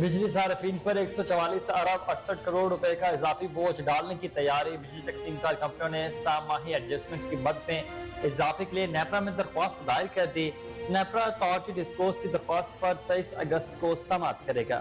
बिजली सार्फिन पर 144 अरब 68 करोड़ रुपए का इजाफी बोझ डालने की तैयारी। बिजली तकसीम कार कंपनियों ने सामाही एडजस्टमेंट की मद में इजाफे के लिए नेपरा में दरख्वास्त दायर कर दी। नेपरा अथॉरिटी डिस्पोज की दरख्वास्त पर 23 अगस्त को समाअत करेगा।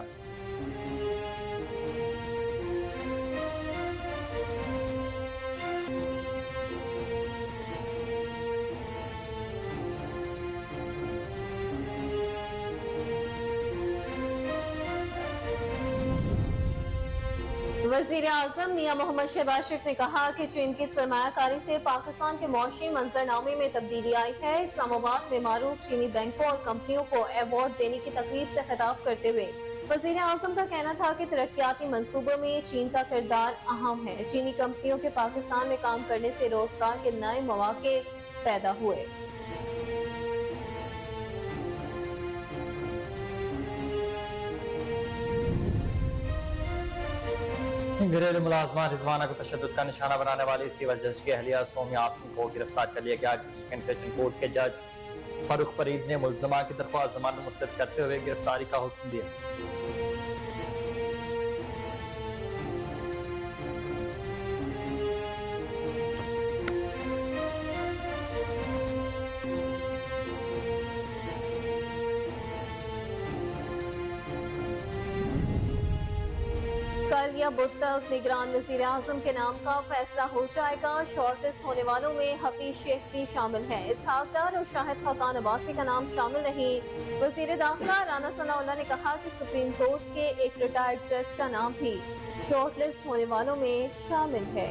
वज़ीर आज़म मियां मोहम्मद शहबाज शरीफ ने कहा कि चीन की सरमायाकारी से पाकिस्तान के मौशी मंजरनामे में तब्दीली आई है। इस्लामाबाद में मारूफ चीनी बैंकों और कंपनियों को अवार्ड देने की तकरीब से खिताब करते हुए वज़ीर आज़म का कहना था कि तरक्याती मंसूबों में चीन का किरदार अहम है। चीनी कंपनियों के पाकिस्तान में काम करने से रोजगार के नए मौके पैदा हुए। घरेलू मुलाजमा रिजवाना को तशद्दुद का निशाना बनाने वाली सिविल जज की अहलिया सोमिया आसिम को गिरफ्तार कर लिया गया। डिस्ट्रिक्ट सेशन कोर्ट के जज फारूक फरीद ने मुल्ज़मा की दरख्वास्त जमानत मुस्तरद करते हुए गिरफ्तारी का हुक्म दिया। कल या बुध तक निगरान वज़ीर आज़म के नाम का फैसला हो जाएगा। शॉर्ट लिस्ट होने वालों में हफीज शेख भी शामिल हैं। इसहाक डार और शाहिद खाकान अब्बासी का नाम शामिल नहीं। वज़ीर दाखिला राना सनाउल्लाह ने कहा कि सुप्रीम कोर्ट के एक रिटायर्ड जज का नाम भी शॉर्ट लिस्ट होने वालों में शामिल है।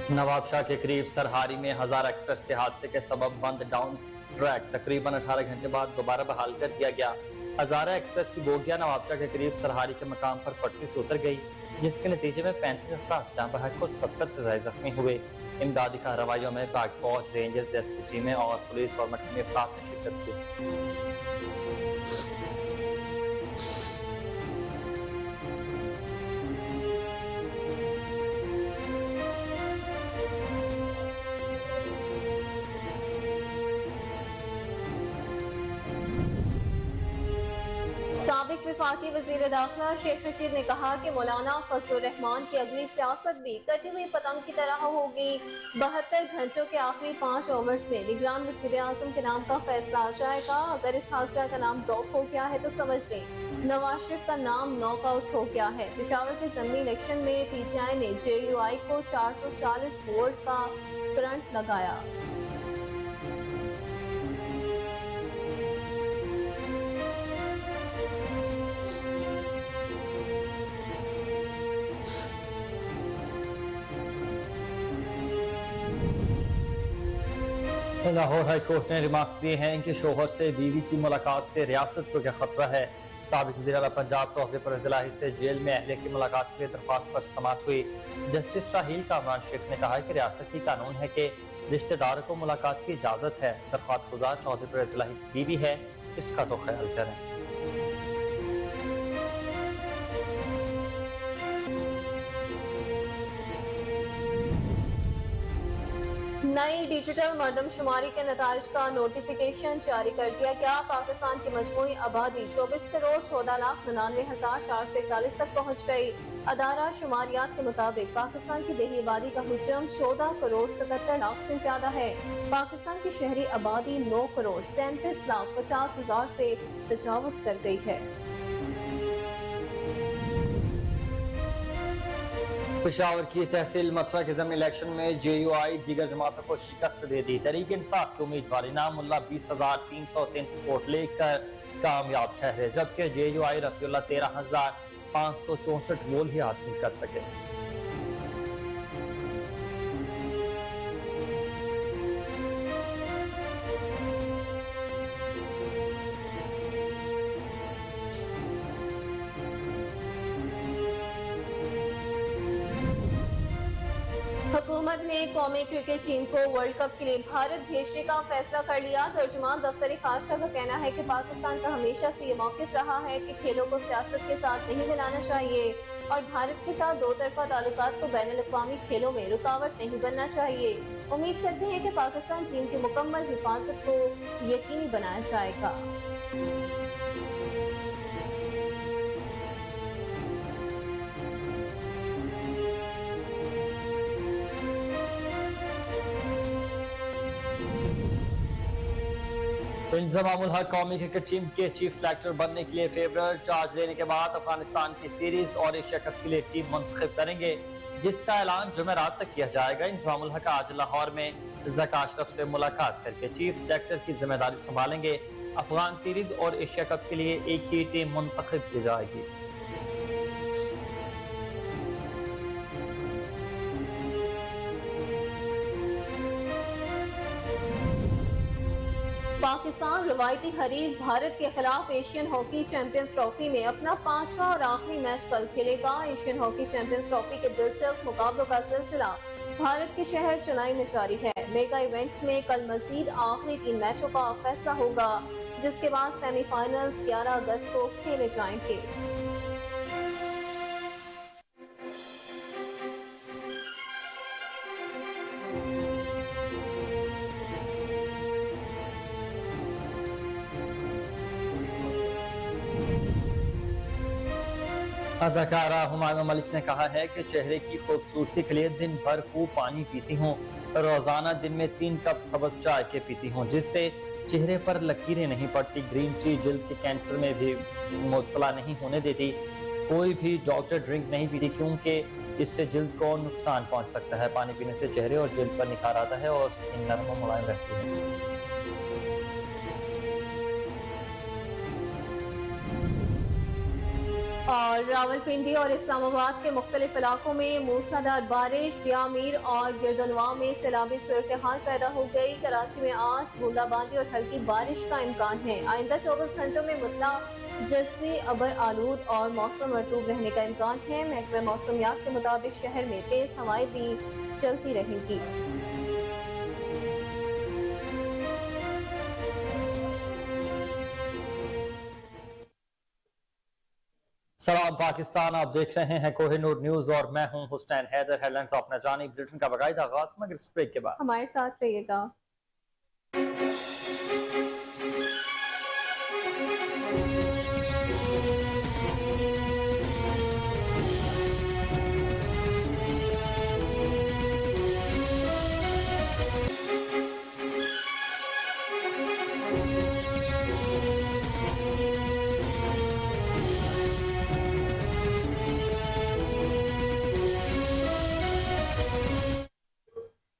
नवाब शाह के करीब सरहारी में हज़ारा एक्सप्रेस के हादसे के सबब बंद डाउन ट्रैक तकरीबन 18 घंटे बाद दोबारा बहाल कर दिया गया। हज़ारा एक्सप्रेस की बोगियां नवाब शाह के करीब सरहारी के मकाम पर पटरी से उतर गई, जिसके नतीजे में 35 अफराद जहाँ बहक को 70 से ज्यादा जख्मी हुए। इमदादी कार्रवाइयों में पाक फौज, रेंजर्स जैसी टीमें और पुलिस और मकामी अफराद ने शिरकत की। साबिक वफाकी वज़ीर दाखिला शेख रशीद ने कहा कि मौलाना फजलुर रहमान की अगली सियासत भी कटी हुई पतंग की तरह होगी। 72 घंटों के आखिरी 5 ओवर्स में निगरान वज़ीर आज़म के नाम का फैसला आ जाएगा। अगर इसहाक डार का नाम ड्रॉप हो गया है तो समझ लें नवाज शरीफ का नाम नॉकआउट हो गया है। पेशावर के ज़मीनी इलेक्शन में PTI ने JUI को 440 वोट का करंट लगाया। लाहौर हाई कोर्ट ने रिमार्क्स दिए हैं कि शोहर से बीवी की मुलाकात से रियासत को क्या खतरा है। साबिक वज़ीर आला पंजाब चौधरी पर जिलाही से जेल में अहलिया की मुलाकात के लिए दरख्वास्त पर समाअत हुई। जस्टिस शाहील कामरान शेख ने कहा कि रियासत की कानून है कि रिश्तेदारों को मुलाकात की इजाजत है। दरख्वास्त गुजार चौधरी पर जिलाही बीवी है, इसका तो ख्याल करें। नई डिजिटल मर्दमशुमारी के नताइज का नोटिफिकेशन जारी कर दिया गया। पाकिस्तान की मजमूई आबादी 24 करोड़ 14,99,441 तक पहुँच गई। अदारा शुमारियात के मुताबिक पाकिस्तान की देही आबादी का हुजम 14 करोड़ 77 लाख से ज्यादा है। पाकिस्तान की शहरी आबादी 9 करोड़ 37,50,000 से तजावुज कर गई है। पेशावर की तहसील मथुरा के ज़मीनी इलेक्शन में JUI दीगर जमातों को शिकस्त दे दी। तहरीक इंसाफ के उम्मीदवार इनामुल्लाह 20,333 वोट लेकर कामयाब ठहरे, जबकि JUI रफीउल्लाह 13,564 वोट ही हासिल कर सके। हुकूमत ने कौमी क्रिकेट टीम को वर्ल्ड कप के लिए भारत भेजने का फैसला कर लिया। तर्जुमान दफ्तर खारजा का कहना है कि पाकिस्तान का हमेशा से ये मौक़िफ़ रहा है कि खेलों को सियासत के साथ नहीं मिलाना चाहिए और भारत के साथ दो तरफा ताल्लुकात को बैनुल अक़वामी खेलों में रुकावट नहीं बनना चाहिए। उम्मीद करते हैं कि पाकिस्तान टीम की मुकम्मल हिफाजत को यकीनी बनाया जाएगा। इंज़मामुल हक कौमी क्रिकेट टीम के चीफ सेलेक्टर बनने के लिए फेवरेट, चार्ज लेने के बाद अफगानिस्तान की सीरीज और एशिया कप के लिए टीम मुंतखब करेंगे, जिसका ऐलान जुमेरात तक किया जाएगा। इंज़मामुल हक आज लाहौर में ज़का अशरफ से मुलाकात करके चीफ सेलेक्टर की जिम्मेदारी संभालेंगे। अफगान सीरीज और एशिया कप के लिए एक ही टीम मुंतखब की जाएगी। पाकिस्तान रवायती हरीफ भारत के खिलाफ एशियन हॉकी चैंपियंस ट्रॉफी में अपना 5वां और आखिरी मैच कल खेलेगा। एशियन हॉकी चैंपियंस ट्रॉफी के दिलचस्प मुकाबलों का सिलसिला भारत के शहर चेन्नई में जारी है। मेगा इवेंट में कल मजीद आखिरी 3 मैचों का फैसला होगा, जिसके बाद सेमीफाइनल्स 11 अगस्त को खेले जाएंगे। अदाकारा हुमायूं मलिक ने कहा है कि चेहरे की खूबसूरती के लिए दिन भर खूब पानी पीती हूँ। रोजाना दिन में 3 कप सब्ज चाय के पीती हूँ, जिससे चेहरे पर लकीरें नहीं पड़ती। ग्रीन टी जिल्द के कैंसर में भी मुब्तला नहीं होने देती। कोई भी डॉक्टर ड्रिंक नहीं पीती, क्योंकि इससे जिल्द को नुकसान पहुँच सकता है। पानी पीने से चेहरे और जिल्द पर निखार आता है और स्किन नरम और मुलायम रहती है। और रावलपिंडी और इस्लामाबाद के मुख्तलिफ इलाकों में मूसलाधार बारिश, दियामीर और गिरदनवा में सैलाबी सूरत हाल पैदा हो गई। कराची में आज बूंदाबांदी और हल्की बारिश का इम्कान है। आइंदा 24 घंटों में मुतला जज़वी अबर आलूद और मौसम मरतूब रहने का इम्कान है। महकमा मौसमियात के मुताबिक शहर में तेज हवाएं भी चलती रहेंगी। सलाम पाकिस्तान, आप देख रहे हैं कोहिनूर न्यूज और मैं हूं हुसैन हैदर। हेडलाइंस अपना जानी बुलेटिन का बाकायदा आगाज मगर इस ब्रेक के बाद हमारे साथ रहिएगा।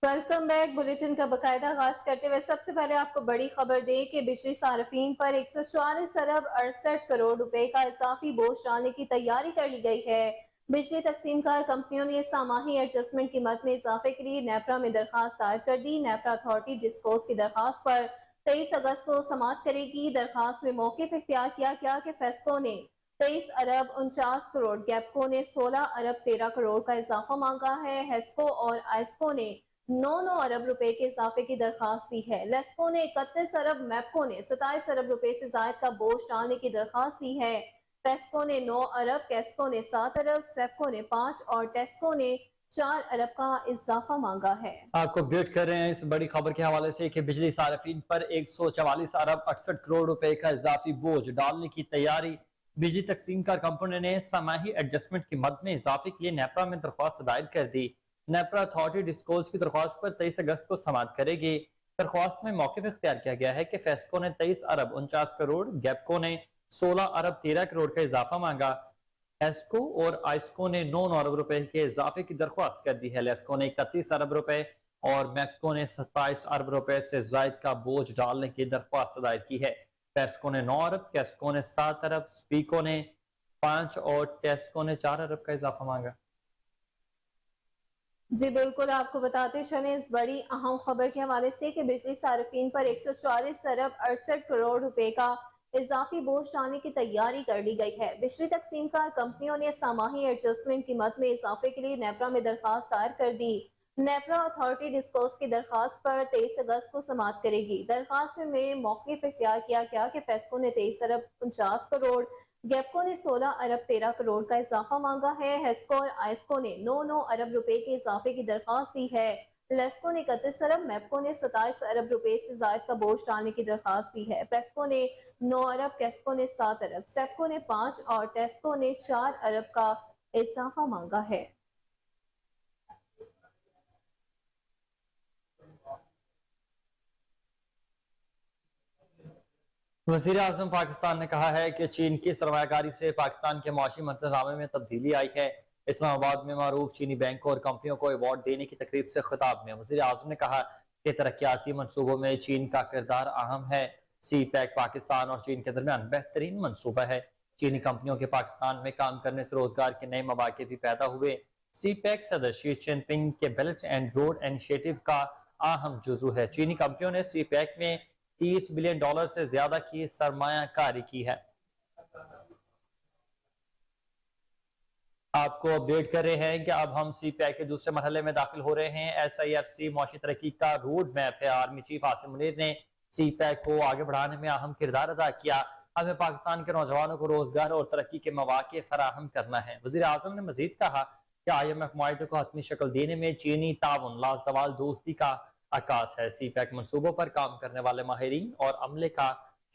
Welcome back. बुलेटिन का बाकायदा आगाज करते हुए सबसे पहले आपको बड़ी खबर दे कि बिजली सार्फिन पर 144 अरब 68 करोड़ रुपए का इजाफी बोझ डालने की तैयारी कर ली गई है। बिजली तकसीमकार कंपनियों ने सामाही एडजस्टमेंट कीमत में इजाफे के लिए नेपरा में दरखास्त दायर कर दी। नेपरा अथॉरिटी डिस्कोर्स की दरखास्त पर 23 अगस्त को समाअत करेगी। दरखास्त में मौके पर इख्तियार किया गया कि फेस्को ने 23 अरब 49 करोड़, गैपको ने 16 अरब 13 करोड़ का इजाफा मांगा है। हेस्को और आइस्को ने 9 अरब रुपए के इजाफे की दरखास्त दी है। लेस्को ने 31 अरब, मैपको ने 27 अरब रुपए से जायद का बोझ डालने की दरखास्त दी है। पेस्को ने 9 अरब, कैस्को ने 7 अरब, सेप्को ने 5 और टेस्को ने 4 अरब का इजाफा मांगा है। आपको अपडेट कर रहे हैं इस बड़ी खबर के हवाले से कि बिजली सार्फिन पर 144 अरब 68 करोड़ रुपए का इजाफी बोझ डालने की तैयारी। बिजली तकसीमकार कंपनी ने समाही एडजस्टमेंट की मद में इजाफे के लिए नेपरा में दरख्वास्त दायर कर दी। नेपरा अथॉरिटी डिस्कोर्स की दरख्वास्त पर 23 अगस्त को समाअत करेगी। दरख्वास्त में मौके पर इख्तियार किया गया है कि फेस्को ने 23 अरब 49 करोड़, गैपको ने 16 अरब 13 करोड़ का इजाफा मांगा। एस्को और आइस्को ने 9 अरब रुपए के इजाफे की दरख्वास्त कर दी है। लेस्को ने 31 अरब रुपए और मैपको ने 27 अरब रुपए से जायद का बोझ डालने की दरख्वास्त दायर की है। पेस्को ने 9 अरब, कैस्को ने 7 अरब, स्पीको ने 5 और टेस्को ने 4 अरब का इजाफा मांगा। जी बिल्कुल, आपको बताते चलें इस बड़ी अहम खबर के हवाले से कि बिजली सार्फिन पर 144 अरब 68 करोड़ रुपए का इजाफी बोझ डालने की तैयारी कर ली गई है। बिजली तकसीमकार कंपनियों ने सामाही एडजस्टमेंट कीमत में इजाफे के लिए नेपरा में दरखास्त दायर कर दी। नेपरा अथॉरिटी डिस्कोर्स की दरखास्त पर 23 अगस्त को समाअत करेगी। दरखास्त में मौक़िफ़ इख्तियार किया गया कि पेस्को ने 23 अरब 50 करोड़, गेपको ने 16 अरब 13 करोड़ का इजाफा मांगा है। हेस्को और आइस्को ने 9 अरब रुपए के इजाफे की दरखास्त दी है। लेस्को ने 31 अरब, मेपको ने 27 अरब रुपए से जायद का बोझ डालने की दरखास्त दी है। पेस्को ने 9 अरब, केस्को ने 7 अरब, सेप्को ने 5 और टेस्को ने 4 अरब का इजाफा मांगा है। वज़ीर आज़म पाकिस्तान ने कहा है कि चीन की सरमायाकारी से पाकिस्तान के मुआशी मंजरनामे में तब्दीली आई है। इस्लामाबाद में मारूफ चीनी बैंकों और कंपनियों को अवार्ड देने की तकरीब से खिताब में वज़ीर आज़म ने कहा कि तरक्याती मनसूबों में चीन का किरदार अहम है। सी पैक पाकिस्तान और चीन के दरमियान बेहतरीन मनसूबा है। चीनी कंपनियों के पाकिस्तान में काम करने से रोजगार के नए मौके भी पैदा हुए। सी पैक सदर शी जिनपिंग के बेल्ट एंड रोड इनिशिएटिव का अहम जुजू है। चीनी कंपनियों ने सी पैक में $30 बिलियन से ज्यादा की सरमायाकारी की है। आपको अपडेट कर रहे हैं कि अब हम सी पैक के दूसरे मरहले में दाखिल हो रहे हैं। SIFC मुआशी तरक्की का रोड मैप है। आर्मी चीफ आसिम मुनीर ने सी पैक को आगे बढ़ाने में अहम किरदार अदा किया। हमें पाकिस्तान के नौजवानों को रोजगार और तरक्की के मौके फराहम करना है। वज़ीर आज़म ने मजीद कहा कि IMF मुआहदे को हतमी शक्ल देने में चीनी ताउन लाजवाल दोस्ती का आकाश है। सी पैक मनसूबों पर काम करने वाले माहिरीन और अमले का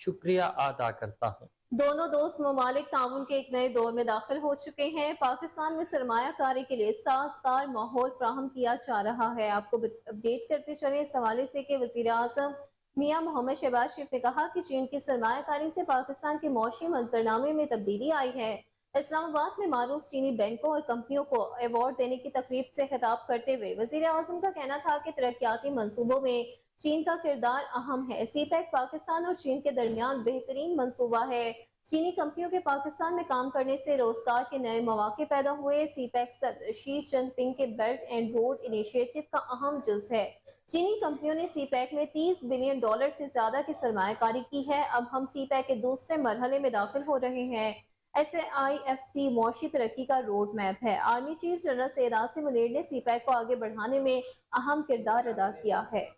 शुक्रिया अदा करता हूँ। दोनों दोस्त ममालिक ताउन के एक नए दौर में दाखिल हो चुके हैं। पाकिस्तान में सरमायाकारी के लिए साजगार माहौल फ्राहम किया जा रहा है। आपको अपडेट करते चले इस हवाले से कि वज़ीर आज़म मियां मोहम्मद शहबाज शरीफ ने कहा कि चीन की सरमायाकारी से पाकिस्तान के मौशी मंजरनामे में तब्दीली आई है। इस्लामाबाद में मारूफ चीनी बैंकों और कंपनियों को अवार्ड देने की तकरीब से खिताब करते हुए वज़ीर आज़म का कहना था कि तरक्याती मंसूबों में चीन का किरदार अहम है। सी पैक पाकिस्तान और चीन के दरमियान बेहतरीन मंसूबा है। चीनी कंपनियों के पाकिस्तान में काम करने से रोजगार के नए मौके पैदा हुए। सी पैक सदर शी जिनपिंग के बेल्ट एंड रोड इनिशिएटिव का अहम जुज है। चीनी कंपनियों ने सी पैक में $30 बिलियन से ज्यादा की सरमायाकारी की है। अब हम सी पैक के दूसरे मरहले में दाखिल हो रहे हैं। SIFC मुआशी तरक्की का रोड मैप है। Army chief general Syed Asim Munir ने सी पैक को आगे बढ़ाने में अहम किरदार अदा किया है।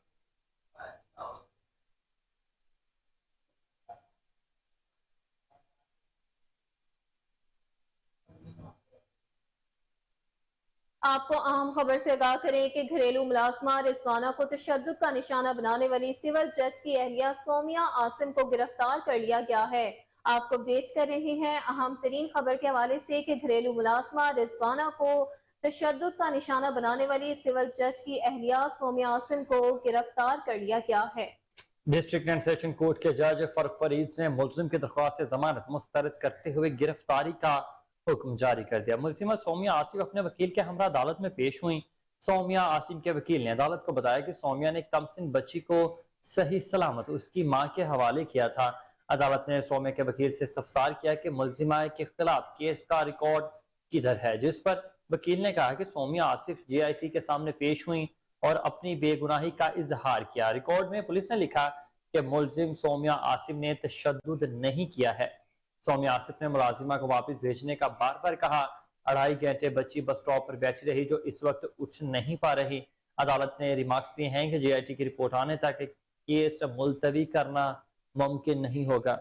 आपको अहम खबर से आगाह करें कि घरेलू मुलाजमा रिजवाना को तशद्दुद का निशाना बनाने वाली सिविल जज की अहलिया सोमिया आसिम को गिरफ्तार कर लिया गया है। आपको अपडेट कर रहे हैं अहम तरीन खबर के हवाले से कि घरेलू मुलाजमा रिजवाना को तशद्दुद का निशाना बनाने वाली सिविल जज की अहलिया सोमिया आसिम को गिरफ्तार कर लिया गया है। डिस्ट्रिक्ट एंड सेशन कोर्ट के जज फर्क फरीद ने मुलजिम की दरख्वास्त से जमानत मुस्तरद करते हुए गिरफ्तारी का हुक्म जारी कर दिया। मुलजिमा सोमिया आसिफ अपने वकील के हमरा अदालत में पेश हुई। सोमिया आसिम के वकील ने अदालत को बताया कि सोमिया ने कमसिन बच्ची को सही सलामत उसकी मां के हवाले किया था। अदालत ने सोमिया के वकील से इस्तफसार किया कि मुलजिमा के खिलाफ केस का रिकॉर्ड किधर है, जिस पर वकील ने कहा कि सोमिया आसिफ JIT के सामने पेश हुई और अपनी बेगुनाही का इजहार किया। रिकॉर्ड में पुलिस ने लिखा कि मुलजिम सोमिया आसिफ ने तशद्दुद नहीं किया है। सोमिया आसिफ ने मुलाजिमा को वापस भेजने का बार बार कहा। 2.5 घंटे बच्ची बस स्टॉप पर बैठी रही जो इस वक्त उठ नहीं पा रही। अदालत ने रिमार्क्स दिए हैं कि JIT की रिपोर्ट आने तक केस मुलतवी करना मुमकिन नहीं होगा।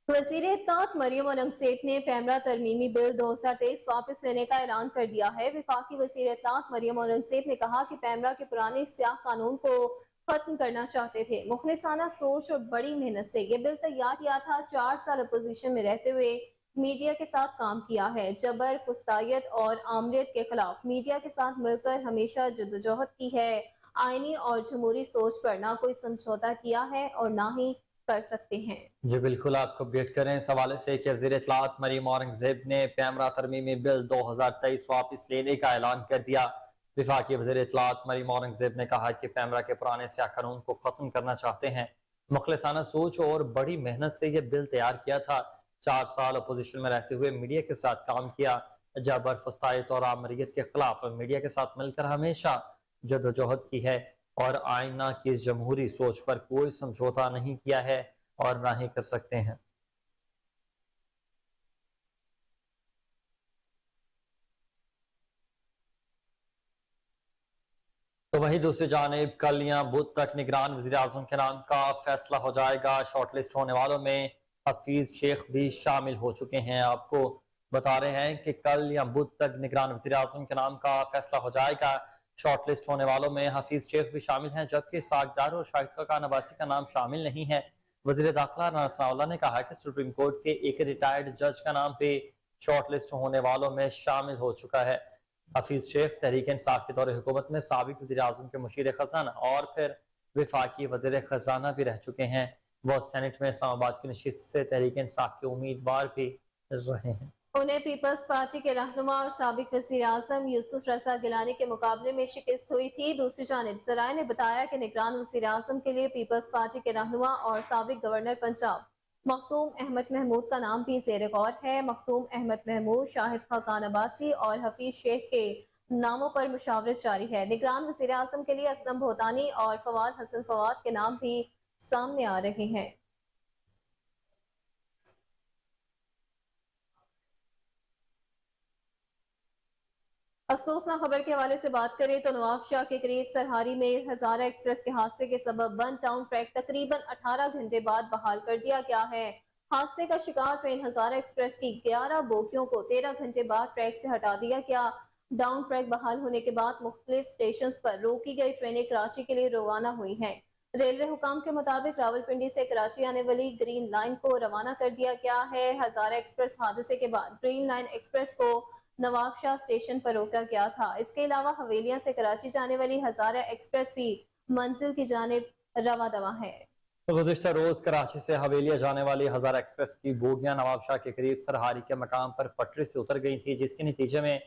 वज़ीर इत्तेफाक मरियम औरंगज़ेब ने पैमरा तरमीमी बिल 2023 वापस लेने का ऐलान कर दिया है। वफाकी वज़ीर इत्तेफाक मरियम औरंगज़ेब ने कहा कि पैमरा के पुराने स्याह कानून को खत्म करना चाहते थे। मुखलिसाना सोच और बड़ी मेहनत से ये बिल तैयार किया था। 4 साल अपोजिशन में रहते हुए मीडिया के साथ काम किया है। जबर, फुस्तायत और आमरीत के खिलाफ मीडिया के साथ मिलकर हमेशा जद्दोजहद की है। आईनी और जमहूरी सोच पर ना कोई समझौता किया है और ना ही कर सकते हैं। जी बिल्कुल, आपको अपडेट करें इस हवाले से कि वज़ीर इत्तलात मरियम औरंगज़ेब ने पैमरा तरमीमी बिल 2023 वापस लेने का ऐलान कर दिया। वफाकी वज़ीर इत्तलात मरियम औरंगज़ेब ने कहा कि पैमरा के पुराने स्याह कानून को खत्म करना चाहते हैं। मुखलिसाना सोच और बड़ी मेहनत से यह बिल तैयार किया था। 4 साल अपोजिशन में रहते हुए मीडिया के साथ काम किया। जबर, फस्तायत और आमरीत के खिलाफ मीडिया के साथ मिलकर हमेशा जद्दोजहद की है। اور آئینہ کی اس جمہوری سوچ پر کوئی سمجھوتا نہیں کیا ہے اور نہ ہی کر سکتے ہیں۔ تو وہی دوسری جانب کل یا بدھ تک نگران وزیراعظم کے نام کا فیصلہ ہو جائے گا۔ شارٹ لسٹ ہونے والوں میں حفیظ شیخ بھی شامل ہو چکے ہیں۔ آپ کو بتا رہے ہیں کہ کل یا بدھ تک نگران وزیراعظم کے نام کا فیصلہ ہو جائے گا۔ شارٹ لسٹ ہونے والوں میں حفیظ شیخ بھی شامل ہیں، جبکہ ساکھ ڈار اور شاہد خاقان عباسی کا نام شامل نہیں ہے۔ وزیر داخلہ رانا ثناء اللہ نے کہا کہ سپریم کورٹ کے ایک ریٹائرڈ جج کا نام بھی شارٹ لسٹ ہونے والوں میں شامل ہو چکا ہے۔ حفیظ شیخ تحریک انصاف کے دور حکومت میں سابق وزیر اعظم کے مشیر خزانہ اور پھر وفاقی وزیر خزانہ بھی رہ چکے ہیں۔ وہ سینٹ میں اسلام آباد کی نشست سے تحریک انصاف کے امیدوار بھی رہے ہیں۔ انہیں پیپلز پارٹی کے رہنما اور سابق وزیر اعظم یوسف رضا گیلانی کے مقابلے میں شکست ہوئی تھی۔ دوسری جانب ذرائع نے بتایا کہ نگران وزیر اعظم کے لیے پیپلز پارٹی کے رہنما اور سابق گورنر پنجاب مختوم احمد محمود کا نام بھی زیر غور ہے۔ مختوم احمد محمود، شاہد خاقان عباسی اور حفیظ شیخ کے ناموں پر مشاورت جاری ہے۔ نگران وزیر اعظم کے لیے اسلم بہتانی اور فواد حسن فواد کے نام بھی سامنے آ رہے ہیں۔ افسوسناک خبر کے حوالے سے بات کریں تو نواب شاہ کے قریب سرہاری میں ہزارہ ایکسپریس کے حادثے کے سبب بند ڈاؤن ٹریک تقریباً 18 گھنٹے بعد بحال کر دیا گیا ہے۔ حادثے کا شکار ٹرین ہزارہ ایکسپریس کی 11 بوگیوں کو 13 گھنٹے بعد ٹریک سے ہٹا دیا گیا۔ ڈاؤن ٹریک بحال ہونے کے بعد مختلف سٹیشنز پر روکی گئی ٹرینیں کراچی کے لیے روانہ ہوئی ہیں۔ ریلوے حکام کے مطابق راولپنڈی سے کراچی آنے والی گرین لائن کو روانہ کر دیا گیا ہے۔ ہزارہ ایکسپریس حادثے کے بعد گرین لائن ایکسپریس کو نواب شاہ اسٹیشن پر روکا گیا تھا۔ اس کے علاوہ حویلیاں سے کراچی جانے والی ہزارہ ایکسپریس بھی منزل کی جانب رواں دواں ہے۔ گزشتہ روز کراچی سے حویلیاں جانے والی ہزارہ ایکسپریس کی بوگیاں نواب شاہ کے قریب سرہاری کے مقام پر پٹری سے اتر گئی تھی، جس کے نتیجے میں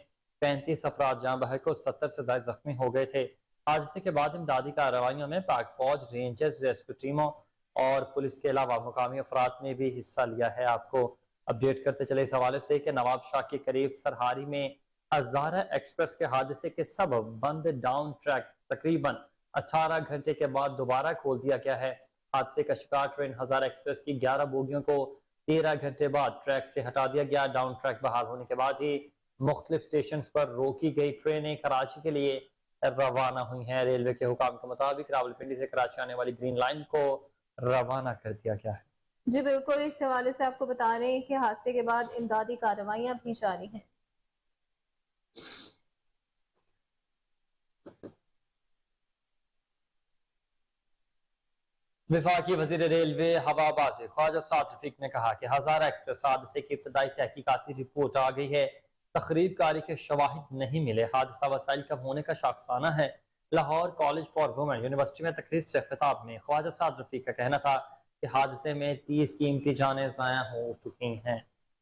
35 افراد جاں بحق اور 70 سے زائد زخمی ہو گئے تھے۔ حادثے کے بعد امدادی کارروائیوں میں پاک فوج، رینجرز، ریسکیو ٹیموں اور پولیس کے علاوہ مقامی افراد نے بھی حصہ لیا ہے۔ آپ کو اپڈیٹ کرتے چلے اس حوالے سے کہ نواب شاہ کے قریب سرہاری میں ہزارہ ایکسپریس کے حادثے کے سبب بند ڈاؤن ٹریک تقریباً 18 گھنٹے کے بعد دوبارہ کھول دیا گیا ہے۔ حادثے کا شکار ٹرین ہزارہ ایکسپریس کی 11 بوگیوں کو 13 گھنٹے بعد ٹریک سے ہٹا دیا گیا۔ ڈاؤن ٹریک بحال ہونے کے بعد ہی مختلف سٹیشنز پر روکی گئی ٹرینیں کراچی کے لیے روانہ ہوئی ہیں۔ ریلوے کے حکام کے مطابق راولپنڈی سے کراچی آنے والی گرین لائن کو روانہ کر دیا گیا ہے۔ جی بالکل، اس حوالے سے آپ کو بتا رہے ہیں کہ حادثے کے بعد امدادی کارروائیاں بھی جاری ہیں۔ وفاقی وزیر ریلوے ہوا باز خواجہ سعد رفیق نے کہا کہ ہزارہ ایکسپریس حادثے کی ابتدائی تحقیقاتی رپورٹ آ گئی ہے، تخریب کاری کے شواہد نہیں ملے۔ حادثہ وسائل کم ہونے کا شاخسانہ ہے۔ Lahore College for Women University میں تقریب سے خطاب میں خواجہ سعد رفیق کا کہنا تھا کہ حادثے میں 30 قیمتی جانیں ضائع ہو چکی ہیں۔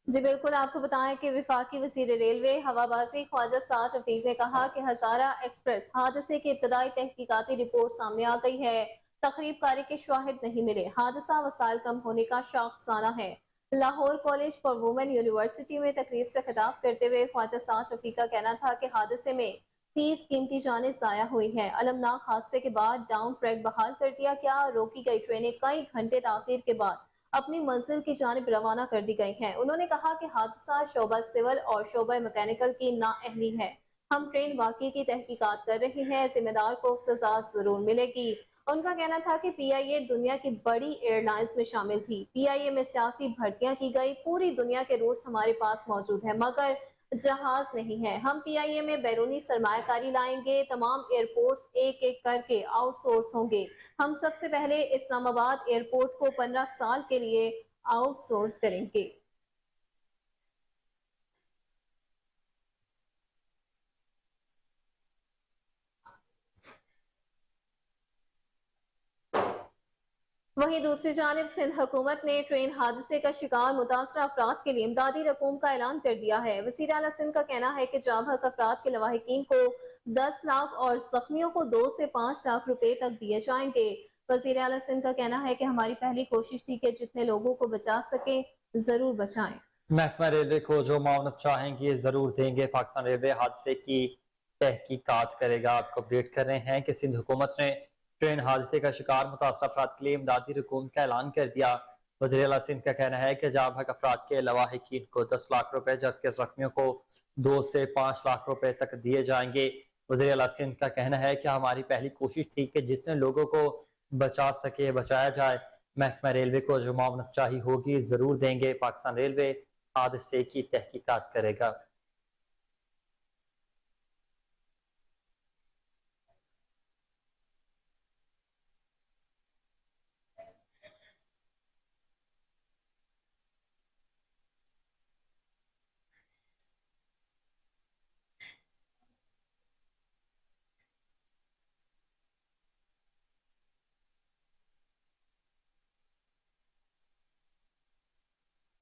جی بالکل، آپ کو بتائیں کہ وفاقی وزیر ریلوے ہوا بازی خواجہ سعد رفیق نے کہا کہ ہزارہ ایکسپریس حادثے کی ابتدائی تحقیقاتی رپورٹ سامنے آ گئی ہے، تخریب کاری کے شواہد نہیں ملے، حادثہ وسائل کم ہونے کا شاخسانہ ہے۔ Lahore College for Women University میں تقریب سے خطاب کرتے ہوئے خواجہ سعد رفیق کا کہنا تھا کہ حادثے میں 30 قیمتی جانیں ضائع ہوئی ہیں۔ المناک حادثے کے بعد ڈاؤن ٹریک بحال کر دیا گیا، روکی گئی ٹرینیں کئی گھنٹے تاخیر کے بعد اپنی منزل کی جانب روانہ کر دی گئی ہیں۔ انہوں نے کہا کہ حادثہ شعبہ سول اور شعبہ مکینیکل کی نااہلی ہے۔ ہم ٹرین واقعے کی تحقیقات کر رہے ہیں، ذمہ دار کو سزا ضرور ملے گی۔ ان کا کہنا تھا کہ پی آئی اے دنیا کی بڑی ایئر لائنز میں شامل تھی، پی آئی اے میں سیاسی بھرتیاں کی گئی، پوری دنیا کے روٹس ہمارے پاس موجود ہیں مگر جہاز نہیں ہے۔ ہم پی آئی اے میں بیرونی سرمایہ کاری لائیں گے، تمام ایئرپورٹس ایک ایک کر کے آؤٹ سورس ہوں گے۔ ہم سب سے پہلے اسلام آباد ایئرپورٹ کو 15 سال کے لیے آؤٹ سورس کریں گے۔ وہیں دوسری جانب سندھ حکومت نے ٹرین حادثے کا شکار متاثرہ افراد کے لیے امدادی رقوم کا اعلان کر دیا ہے۔ وزیر اعلیٰ سندھ کا کہنا ہے کہ جاں بحق افراد کے لواحقین کو 10 لاکھ اور زخمیوں کو 2 سے 5 لاکھ روپے تک دیے جائیں گے۔ وزیر اعلیٰ سندھ کا کہنا ہے کہ ہماری پہلی کوشش تھی کہ جتنے لوگوں کو بچا سکیں ضرور بچائیں۔ محکمہ ریلوے کو جو معاونت چاہیں گے ضرور دیں گے۔ پاکستان ریلوے حادثے کی تحقیقات کرے گا۔ آپ کو اپڈیٹ کر رہے ہیں کہ سندھ حکومت نے ट्रेन हादसे का शिकार मुतासर अफराद के लिए इमदादी रकूम का ऐलान कर दिया। वज़ीर आला सिंध का कहना है कि जाँ बहक अफराद के लवाहिकीन को 10 लाख रुपए जबकि जख्मियों को 2 से 5 लाख रुपए तक दिए जाएंगे। वज़ीर आला सिंध का कहना है कि हमारी पहली कोशिश थी कि जितने लोगों को बचा सके बचाया जाए। महकमा रेलवे को जो मामनत चाहिए होगी जरूर देंगे। पाकिस्तान रेलवे हादसे की तहकीकात करेगा।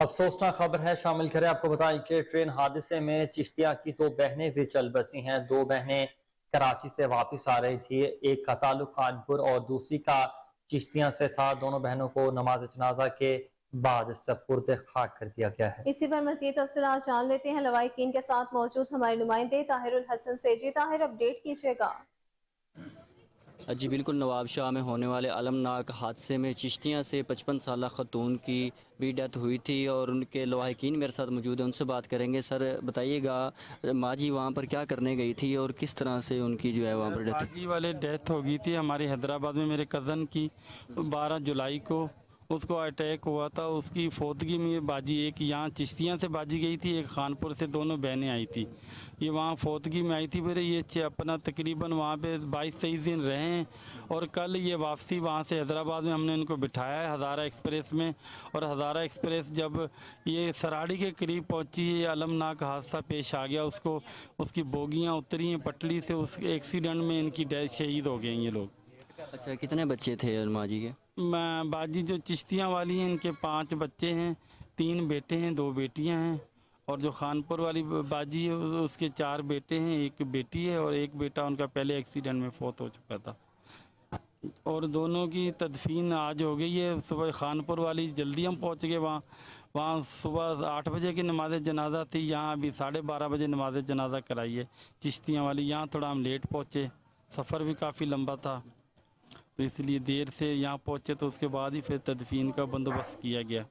अफसोसनाक खबर है, शामिल करें। आपको बताएं कि ट्रेन हादसे में चिश्तिया की 2 बहनें भी चल बसी हैं। 2 बहनें कराची से वापस आ रही थी। एक का ताल्लुक कानपुर और दूसरी का चिश्तिया से था। दोनों बहनों को नमाज जनाजा के बाद सपुर्द खाक कर दिया गया है। इसी पर मज़ीद तफसीलात जान लेते हैं लवाहिकीन के साथ मौजूद हमारे नुमाइंदे ताहिरुल हसन से। जी ताहिर, अपडेट कीजिएगा। जी बिल्कुल, नवाब शाह में होने वाले अलमनाक हादसे में चिश्तियाँ से 55 साला खतून की भी डेथ हुई थी और उनके लवाहिकीन मेरे साथ मौजूद हैं, उनसे बात करेंगे। सर बताइएगा, माँ जी वहाँ पर क्या करने गई थी और किस तरह से उनकी जो है वहाँ पर डेथ? बाजी वाले डेथ हो गई थी हमारे हैदराबाद में। मेरे कज़न की 12 जुलाई को उसको अटैक हुआ था। उसकी फौतगी में बाजी एक यहाँ चिश्तियाँ से बाजी गई थी, एक खानपुर से, दोनों बहनें आई थी। ये वहाँ फौतगी में आई थी। फिर ये अपना तकरीबन वहाँ पे 22-23 दिन रहे हैं और कल ये वापसी वहाँ से हैदराबाद में हमने इनको बिठाया है हज़ारा एक्सप्रेस में। और हज़ारा एक्सप्रेस जब ये सराड़ी के करीब पहुँची, ये अलमनाक हादसा पेश आ गया। उसकी बोगियाँ उतरी हैं पटली से, उस एक्सीडेंट में इनकी डेथ शहीद हो गए ये लोग। अच्छा, कितने बच्चे थे माँ जी के? बाजी जो चिश्तियाँ वाली हैं इनके 5 बच्चे हैं, 3 बेटे हैं, 2 बेटियां हैं। और जो खानपुर वाली बाजी है उसके 4 बेटे हैं, 1 बेटी है और 1 बेटा उनका पहले एक्सीडेंट में फौत हो चुका था। और दोनों की तदफीन आज हो गई है। सुबह खानपुर वाली जल्दी हम पहुंच गए वहाँ सुबह 8 बजे की नमाज जनाजा थी। यहाँ अभी 12:30 बजे नमाज जनाजा कराई है। चिश्तियाँ वाली यहाँ थोड़ा हम लेट पहुँचे, सफ़र भी काफ़ी लंबा था तो इसलिए देर से यहाँ पहुँचे, तो उसके बाद ही फिर तदफीन का बंदोबस्त किया गया।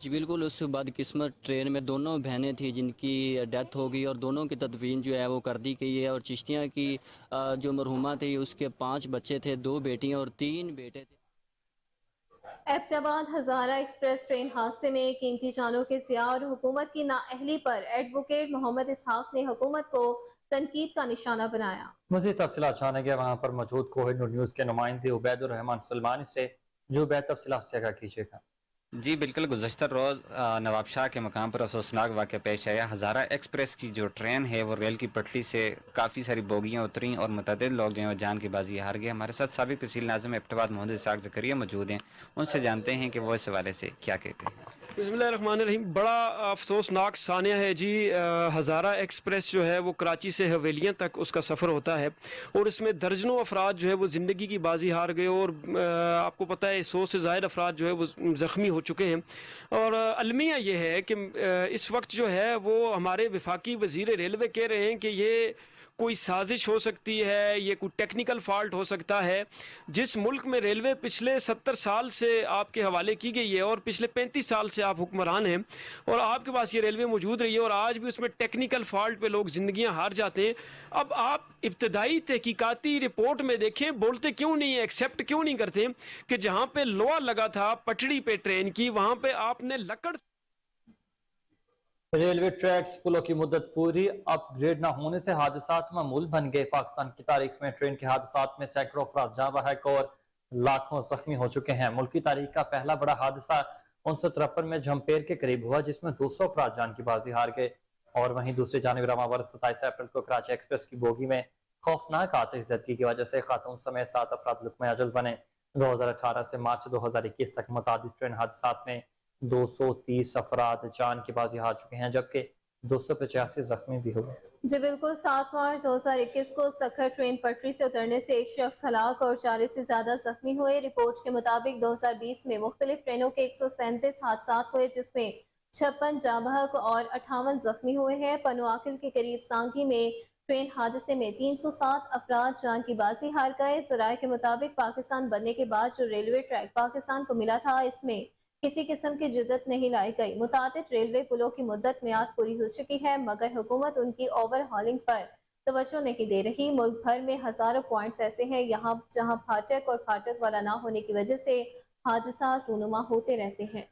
जी बिल्कुल, उस बदकिस्मत ट्रेन में दोनों बहनें थी जिनकी डेथ हो गई और दोनों की तदफीन जो है वो कर दी गई है। और चिश्तियाँ की जो मरहुमा थी उसके 5 बच्चे थे, 2 बेटियाँ और 3 बेटे थे। एबटाबाद हज़ारा एक्सप्रेस ट्रेन हादसे में कीमती जानों के ज़िया और हुकूमत की नाअहली पर एडवोकेट मोहम्मद इसहाक ने हुकूमत को तनकीद का निशाना बनाया। मज़ीद तफसीलात जानेंगे वहाँ पर मौजूद कोहिनूर न्यूज़ के नुमाइंदे उबैदुर्रहमान सलमानी से, जो उबैद तफसीलात से आगाह कीजिएगा। जी बिल्कुल, गुज़श्ता रोज़ नवाब शाह के मकाम पर अफसोसनाक वाक़या पेश आया। हज़ारा एक्सप्रेस की जो ट्रेन है वो रेल की पटरी से काफ़ी सारी बोगियाँ उतरी और मुतअद्दिद लोग जो हैं जान की बाजी हार गए। हमारे साथ साबिक तहसील नाज़िम एबटाबाद मोहम्मद इसहाक ज़करिया मौजूद हैं, उनसे जानते हैं कि वो इस हवाले से क्या कहते हैं। बिस्मिल्लाहिर्रहमानिर्रहीम। बड़ा अफसोसनाक सानिया है जी। हज़ारा एक्सप्रेस जो है वो कराची से हवेलियाँ तक उसका सफ़र होता है और इसमें दर्जनों अफराद जो है वो ज़िंदगी की बाजी हार गए और आपको पता है 100 से ज़ायद अफराद जो है वो ज़ख्मी हो चुके हैं। और अलमिया ये है कि इस वक्त जो है वो हमारे वफाकी वज़ीर रेलवे कह रहे हैं कि ये कोई साजिश हो सकती है, ये कोई टेक्निकल फॉल्ट हो सकता है। जिस मुल्क में रेलवे पिछले 70 साल से आपके हवाले की गई है और पिछले 35 साल से आप हुक्मरान हैं और आपके पास ये रेलवे मौजूद रही है और आज भी उसमें टेक्निकल फॉल्ट पे लोग ज़िंदगियां हार जाते हैं। अब आप इब्तदाई तहकीकाती रिपोर्ट में देखें, बोलते क्यों नहीं है, एक्सेप्ट क्यों नहीं करते कि जहाँ पे लोहा लगा था पटड़ी पे ट्रेन की, वहाँ पे आपने लकड़। रेलवे ट्रैक्स पुलों की मुद्दत पूरी, अपग्रेड न होने से हादसात मामूल बन गए। पाकिस्तान की तारीख में ट्रेन के हादसात में सैकड़ों अफराद जाँ बहक और लाखों जख्मी हो चुके हैं। मुल्क की तारीख का पहला बड़ा हादसा 1953 में झम्पेर के करीब हुआ, जिसमें 200 अफराद जान की बाजी हार गए। और वहीं दूसरी जानिब रमावर 27 अप्रैल को कराची एक्सप्रेस की बोगी में खौफनाक हादसे की वजह से खातून समेत 7 अफराद लुकमे अजल बने। 2018 से मार्च 2021 तक मुतादिद ट्रेन हादसात में 230 अफराद जान की बाजी हार चुके हैं, जबकि 285 जख्मी भी हुए। जी बिल्कुल, 7 मार्च 2021 को सखर ट्रेन पटरी से उतरने से एक शख्स हलाक और 40 से ज्यादा जख्मी हुए। रिपोर्ट के मुताबिक 2020 में मुख्तलिफ ट्रेनों के 137 हादसा हुए, जिसमें 56 जाँ बहक और 58 जख्मी हुए हैं। पनुआकिल के करीब सांगी में ट्रेन हादसे में 307 अफराद जान की बाजी हार गए। ज़राए के मुताबिक पाकिस्तान बनने के बाद जो रेलवे ट्रैक पाकिस्तान को मिला था, इसमें किसी किस्म की जिद्दत नहीं लाई गई। मुतादिद रेलवे पुलों की मुद्दत मियाद पूरी हो चुकी है, मगर हुकूमत उनकी ओवरहॉलिंग पर तवज्जो नहीं दे रही। मुल्क भर में हजारों पॉइंट्स ऐसे हैं यहाँ जहाँ फाटक और फाटक वाला ना होने की वजह से हादसा रूनुमा होते रहते हैं।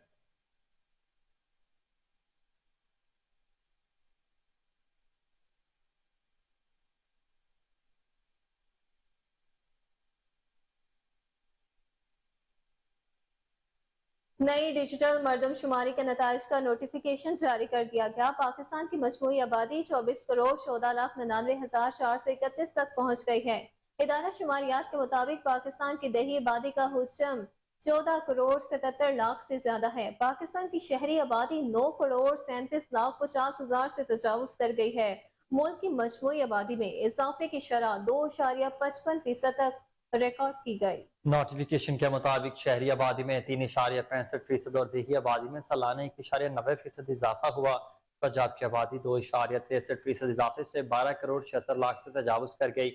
नई डिजिटल मर्दमशुमारी के नताइज का नोटिफिकेशन जारी कर दिया गया। पाकिस्तान की मजमूई आबादी 24,14,99,431 तक पहुंच गई है। इदारा शुमारियात के मुताबिक पाकिस्तान की दही आबादी का हुजम 14,77,00,000 से ज्यादा है। पाकिस्तान की शहरी आबादी 9,37,50,000 से तजावुज कर गई है। मुल्क की मजमूई आबादी में इजाफे की शरह 2.55% तक रिकॉर्ड की गई। नोटिफिकेशन के मुताबिक शहरी आबादी में 3.65% और देही आबादी में सालाना 1.90% इजाफा हुआ। पंजाब की आबादी 2.63% इजाफे से 12,76,00,000 से तजावुज कर गई।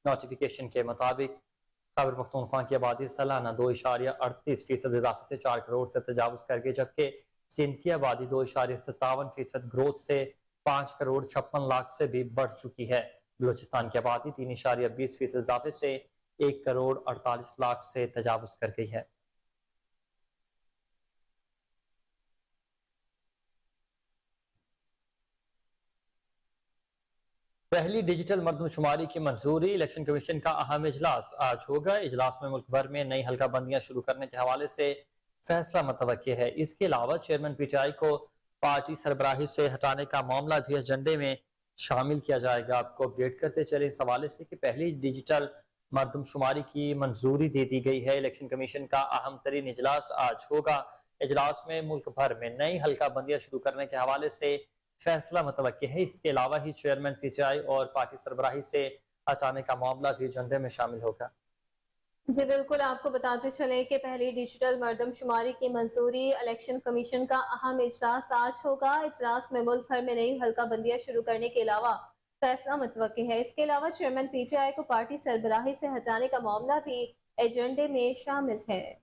नोटिफिकेशन के मुताबिक खैबर पख्तूनख्वा की आबादी सालाना 2.38% इजाफे से 4 करोड़ से तजावुज कर गई, जबकि सिंध की आबादी 2.57% ग्रोथ से 5,56,00,000 से भी बढ़ चुकी है। बलूचिस्तान की आबादी 3.20% इजाफे से 1,48,00,000 से तजावुज कर गई है। पहली डिजिटल मर्दमशुमारी की मंजूरी। इलेक्शन कमीशन का अहम इजलास आज होगा। इजलास में मुल्क भर में नई हल्का बंदियां शुरू करने के हवाले से फैसला मुतवक्की है। इसके अलावा चेयरमैन पीटीआई को पार्टी सरबराही से हटाने का मामला भी एजेंडे में शामिल किया जाएगा। आपको अपडेट करते चले इस हवाले से कि पहली डिजिटल मर्दमशुमारी की मंजूरी दे दी गई है। इलेक्शन कमीशन का अहम तरीन इजलास आज होगा। इजलास में मुल्क भर में नई हल्का बंदियां शुरू करने के हवाले से फैसला मुतवक्की है। इसके अलावा ही चेयरमैन पीटीआई और पार्टी सरबराही से हटाने का मामला भी एजेंडे में शामिल होगा। जी बिल्कुल, आपको बताते चले कि पहली डिजिटल मर्दमशुमारी की मंजूरी। इलेक्शन कमीशन का अहम इजलास आज होगा। इजलास में मुल्क भर में नई हल्का बंदियां शुरू करने के अलावा फैसला मुतवक्की है। इसके अलावा चेयरमैन पीटीआई को पार्टी सरबराही से हटाने का मामला भी एजेंडे में शामिल है।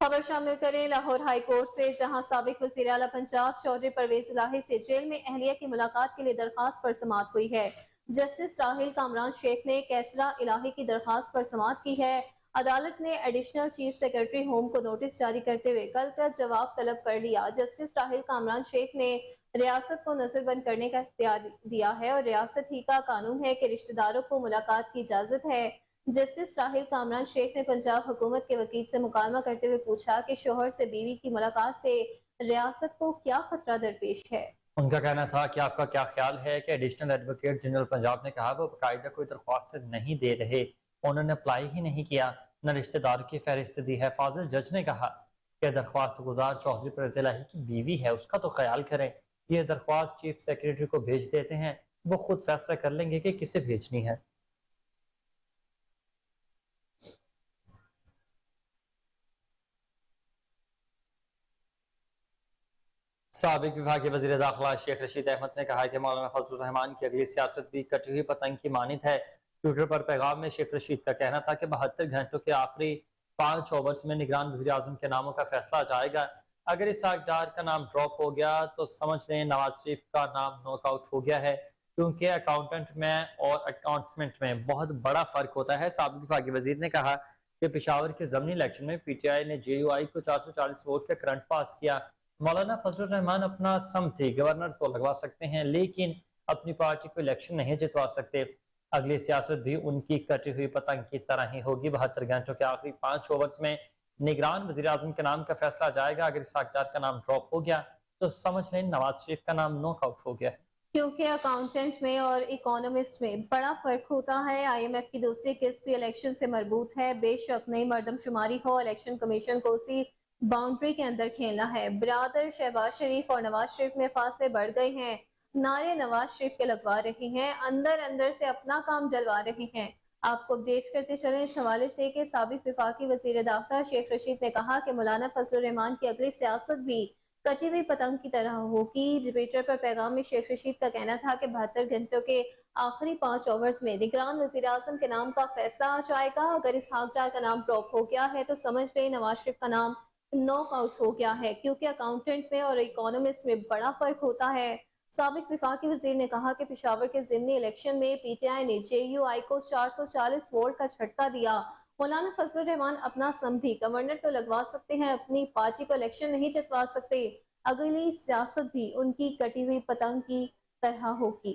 खबर शामिल करें लाहौर हाई कोर्ट से, जहां साबिक वज़ीर आला पंजाब चौधरी परवेज इलाही से जेल में अहलिया की मुलाकात के लिए दरखास्त पर समाअत हुई है। जस्टिस राहिल कामरान शेख ने कैसरा इलाही की दरखास्त पर समाअत की है। अदालत ने एडिशनल चीफ सेक्रेटरी होम को नोटिस जारी करते हुए कल का जवाब तलब कर लिया। जस्टिस राहिल कामरान शेख ने रियासत को नजरबंद करने का इख्तियार दिया है और रियासत ही का कानून है कि रिश्तेदारों को मुलाकात की इजाजत है। जस्टिस राहिल कामरान शेख ने पंजाब हुकूमत के वकील से मुकालमा करते हुए पूछा कि शोहर से बीवी की मुलाकात से रियासत को क्या खतरा दरपेश है। उनका कहना था कि आपका क्या ख्याल है कि एडिशनल एडवोकेट जनरल पंजाब ने कहा वो बाकायदा कोई दरख्वास्त नहीं दे रहे, उन्होंने अप्लाई ही नहीं किया, न रिश्तेदार की फहरिस्त दी है। फाजिल जज ने कहा कि दरख्वास्त गुजार चौधरी परवेज इलाही की बीवी है, उसका तो ख्याल करें। ये दरख्वास्त चीफ सेक्रेटरी को भेज देते हैं, वो खुद फैसला कर लेंगे कि किसे भेजनी है। साबिक विभाग के वज़ीर दाखिला शेख रशीद अहमद ने कहा कि मौलाना फजलुर रहमान की अगली सियासत भी कटी हुई पतंग की मानित है। ट्विटर पर पैगाम में शेख रशीद का कहना था कि 72 घंटों के आखिरी 5 ओवर्स में निगरान वज़ीर आज़म के नामों का फैसला आ जाएगा। अगर इसाक डार का नाम ड्रॉप हो गया तो समझ लें नवाज शरीफ का नाम नॉकआउट हो गया है, क्योंकि अकाउंटेंट में और अकाउंटमेंट में बहुत बड़ा फर्क होता है। साबिक विभाग के वज़ीर ने कहा कि पेशावर के ज़मनी इलेक्शन में पीटीआई ने JUI को 440 वोट का करंट पास किया। मौलाना फजलुर रहमान अपना समझी गवर्नर को लगवा सकते हैं, लेकिन अपनी पार्टी को इलेक्शन नहीं जितवा सकते। अगली सियासत भी उनकी कटी हुई पतंग की तरह ही होगी। 72 घंटों के आखिरी 5 ओवर्स में निगरान वज़ीर आज़म के नाम का फैसला आ जाएगा। अगर इसाक डार का नाम ड्रॉप हो गया तो समझ लें नवाज शरीफ का नाम नॉकआउट हो गया है। क्योंकि अकाउंटेंट में और इकोनॉमिस्ट में बड़ा फर्क होता है। IMF की दूसरी किस्त भी इलेक्शन से मरबूत है। बेशक नई मर्दमशुमारी हो, इलेक्शन कमीशन को उसी बाउंड्री के अंदर खेलना है। बिरादर शहबाज शरीफ और नवाज शरीफ में फासले बढ़ गए हैं। नारे नवाज शरीफ के लगवा रहे हैं, अंदर अंदर से अपना काम डलवा रहे हैं। आपको अपडेट करते चले इस हवाले से कि साबिक वफाकी वज़ीर दाखिला शेख रशीद ने कहा कि मौलाना फजलुर रहमान की अगली सियासत भी कटी हुई पतंग की तरह होगी। ट्विटर पर पैगाम में शेख रशीद का कहना था कि 72 घंटों के आखिरी 5 ओवर्स में निगरान वजीर आजम के नाम का फैसला आ जाएगा। अगर इसहाक डार का नाम ड्रॉप हो गया है तो समझ लें नवाज शरीफ का नाम नॉक आउट हो गया है, क्योंकि अकाउंटेंट में और इकोनॉमिस्ट में बड़ा फर्क होता है। साबिक विफाकी वजीर ने कहा कि पेशावर के ज़िमनी इलेक्शन में पीटीआई ने JUI को 440 वोट का झटका दिया। मौलाना फजलुर रहमान अपना समधी गवर्नर तो लगवा सकते हैं, अपनी पार्टी को इलेक्शन नहीं जितवा सकते। अगली सियासत भी उनकी कटी हुई पतंग की तरह होगी।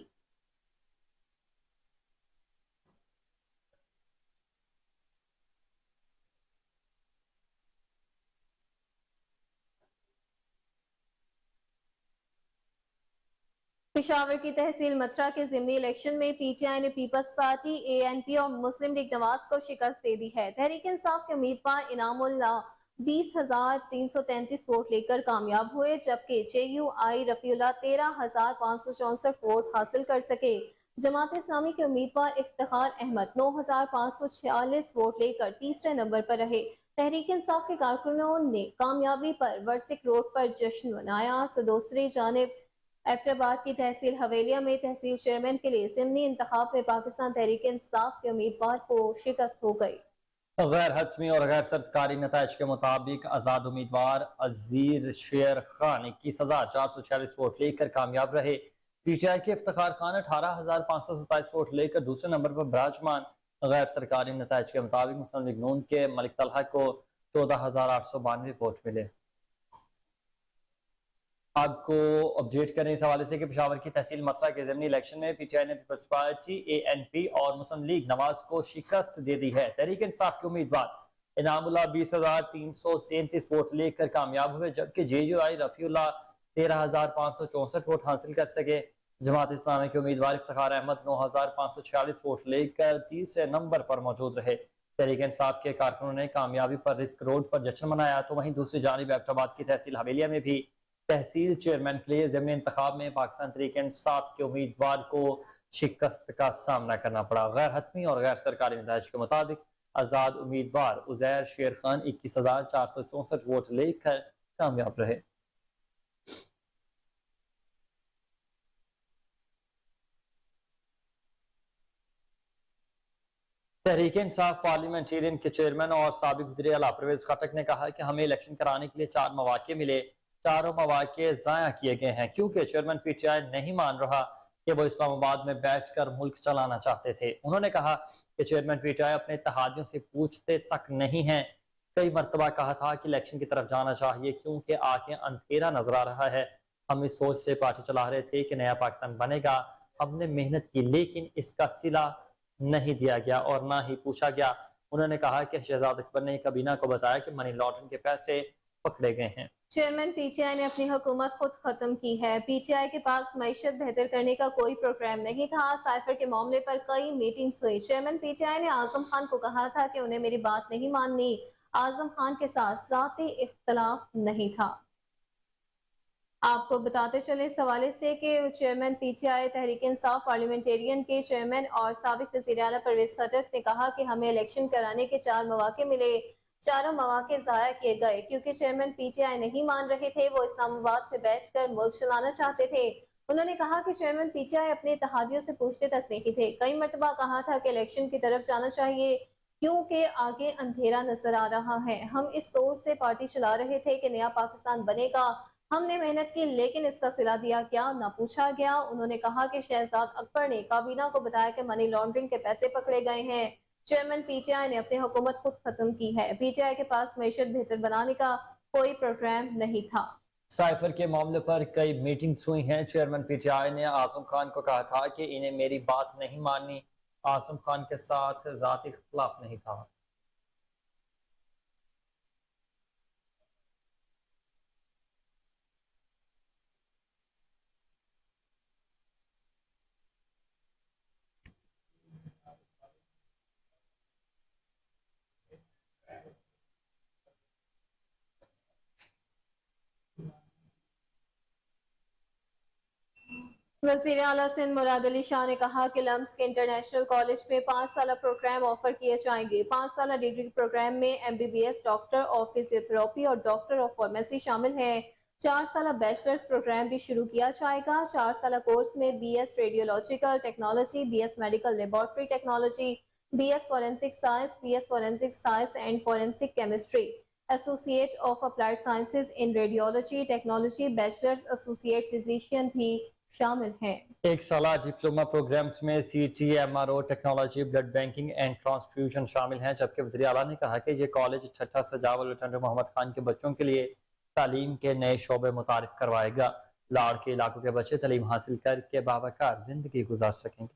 पेशावर की तहसील मथुरा के ज़िमनी इलेक्शन में पीटीआई ने पीपल्स पार्टी, ANP और मुस्लिम लीग नवाज को शिकस्त दे दी है। तहरीक इंसाफ के उम्मीदवार इनामुल्लाह 20,333 वोट लेकर कामयाब हुए, जबकि JUI रफीउल्लाह 13,564 वोट हासिल कर सके। जमात इस्लामी के उम्मीदवार इफ्तिखार अहमद 9,546 वोट लेकर तीसरे नंबर पर रहे। तहरीक इंसाफ के कारकुनों ने कामयाबी पर वर्सिक रोड पर जश्न मनाया। दूसरी जानिब एबटाबाद की तहसील हवेलिया में तहसील चेयरमैन के लिए ज़िमनी इंतखाब में पाकिस्तान तहरीक इंसाफ के उम्मीदवार को शिकस्त हो गई। गैर हतमी और गैर सरकारी नताइज के मुताबिक आज़ाद उम्मीदवार अजीर शेर खान 21,446 वोट लेकर कामयाब रहे। पीटीआई के इफ्तिखार खान 18,527 वोट लेकर दूसरे नंबर पर विराजमान। गैर सरकारी नताइज के मुताबिक मुस्लिम लीग नून के मलिक तलहा को 14,892 वोट मिले। आपको अपडेट करें इस हवाले से कि पेशावर की तहसील मथुरा के ज़िमनी इलेक्शन में पीटीआई ने पीपल्स पार्टी, ANP और मुस्लिम लीग नवाज को शिकस्त दे दी है। तहरीक इंसाफ के उम्मीदवार इनामुल्लाह 20,333 वोट लेकर कामयाब हुए, जबकि JUI रफीउल्लाह 13,564 वोट हासिल कर सके। जमात इस्लामी के उम्मीदवार इफ्तिखार अहमद 9,546 वोट लेकर तीसरे नंबर पर मौजूद रहे। तहरीक इंसाफ के कारकुनों ने कामयाबी पर रिस्क रोड पर जश्न मनाया, तो वहीं दूसरी जानिब एबटाबाद की तहसील हवेलिया में भी तहसील चेयरमैन के लिए ज़िमनी इंतखाब में पाकिस्तान तहरीक इंसाफ के उम्मीदवार को शिकस्त का सामना करना पड़ा। गैर हतमी और गैर सरकारी नताइज के मुताबिक आज़ाद उम्मीदवार उज़ैर शेर खान 21,464 वोट लेकर कामयाब रहे। तहरीक इंसाफ पार्लियामेंटेरियन के चेयरमैन और साबिक वज़ीर आला परवेज खटक ने कहा कि हमें इलेक्शन कराने के लिए 4 मौके मिले, चारों मौके ज़ाया किए गए हैं, क्योंकि चेयरमैन पीटीआई नहीं मान रहा कि वो इस्लामाबाद में बैठकर मुल्क चलाना चाहते थे। उन्होंने कहा कि चेयरमैन पीटीआई अपने इत्तेहादियों से पूछते तक नहीं हैं। कई मरतबा कहा था कि इलेक्शन की तरफ जाना चाहिए, क्योंकि आगे अंधेरा नजर आ रहा है। हम इस सोच से पार्टी चला रहे थे कि नया पाकिस्तान बनेगा। हमने मेहनत की, लेकिन इसका सिला नहीं दिया गया और ना ही पूछा गया। उन्होंने कहा कि शहजाद अकबर ने काबीना को बताया कि मनी लॉन्ड्रिंग के पैसे पकड़े गए हैं। चेयरमैन पीटीआई ने अपनी हुकूमत खुद खत्म की है। पीटीआई के पास मईशत बेहतर करने का कोई प्रोग्राम नहीं था। साइफर के मामले पर कई मीटिंग्स हुई। चेयरमैन पीटीआई ने आजम खान को कहा था कि उन्हें मेरी बात नहीं माननी। आजम खान के साथ ज़ाती इख्तलाफ नहीं था। आपको बताते चले इस हवाले से कि chairman PTI Tehreek Insaf parliamentarian के चेयरमैन और साबिक वज़ीर आला परवेज खटक ने कहा कि हमें इलेक्शन कराने के 4 मौके मिले, चारों मौके ज़ाया किए गए, क्योंकि चेयरमैन पीटीआई नहीं मान रहे थे। वो इस्लामाबाद में बैठकर मुल्क चलाना चाहते थे। उन्होंने कहा कि चेयरमैन पीटीआई अपने इत्तेहादियों से पूछते तक नहीं थे। कई मरतबा कहा था कि इलेक्शन की तरफ जाना चाहिए, क्योंकि आगे अंधेरा नजर आ रहा है। हम इस सोच से पार्टी चला रहे थे कि नया पाकिस्तान बनेगा। हमने मेहनत की, लेकिन इसका सिला दिया क्या, ना पूछा गया। उन्होंने कहा कि शहजाद अकबर ने काबीना को बताया कि मनी लॉन्ड्रिंग के पैसे पकड़े गए हैं। चेयरमैन पीटीआई ने अपनी हुकूमत खुद खत्म की है। पीटीआई के पास मईशत बेहतर बनाने का कोई प्रोग्राम नहीं था। साइफर के मामले पर कई मीटिंग्स हुई हैं। चेयरमैन पीटीआई ने आजम खान को कहा था कि इन्हें मेरी बात नहीं माननी। आजम खान के साथ ज़ाती इख्तिलाफ नहीं था। वज़ीर आला सिंध मुराद अली शाह ने कहा कि लम्स के इंटरनेशनल कॉलेज में 5 साल प्रोग्राम ऑफर किए जाएंगे। 5 साल डिग्री प्रोग्राम में MBBS, डॉक्टर ऑफ फिजियोथेरेपी और डॉक्टर ऑफ फार्मेसी शामिल है। 4 साल बैचलर्स प्रोग्राम भी शुरू किया जाएगा। 4 साल कोर्स में BS radiological technology, BS medical laboratory technology, BS forensic science, BS forensic science and forensic chemistry, associate of applied sciences in radiology technology, bachelors associate physician भी शामिल हैं। एक साल डिप्लोमा प्रोग्राम्स में CT, MRO technology, blood banking and transfusion शामिल हैं, जबकि वज़ीर आला ने कहा कि ये कॉलेज छठा सजावल टंडू मोहम्मद खान के बच्चों के लिए तालीम के नए शोबे मुतारिफ करवाएगा। लाड़ के इलाकों के बच्चे तालीम हासिल करके बावकार जिंदगी गुजार सकेंगे।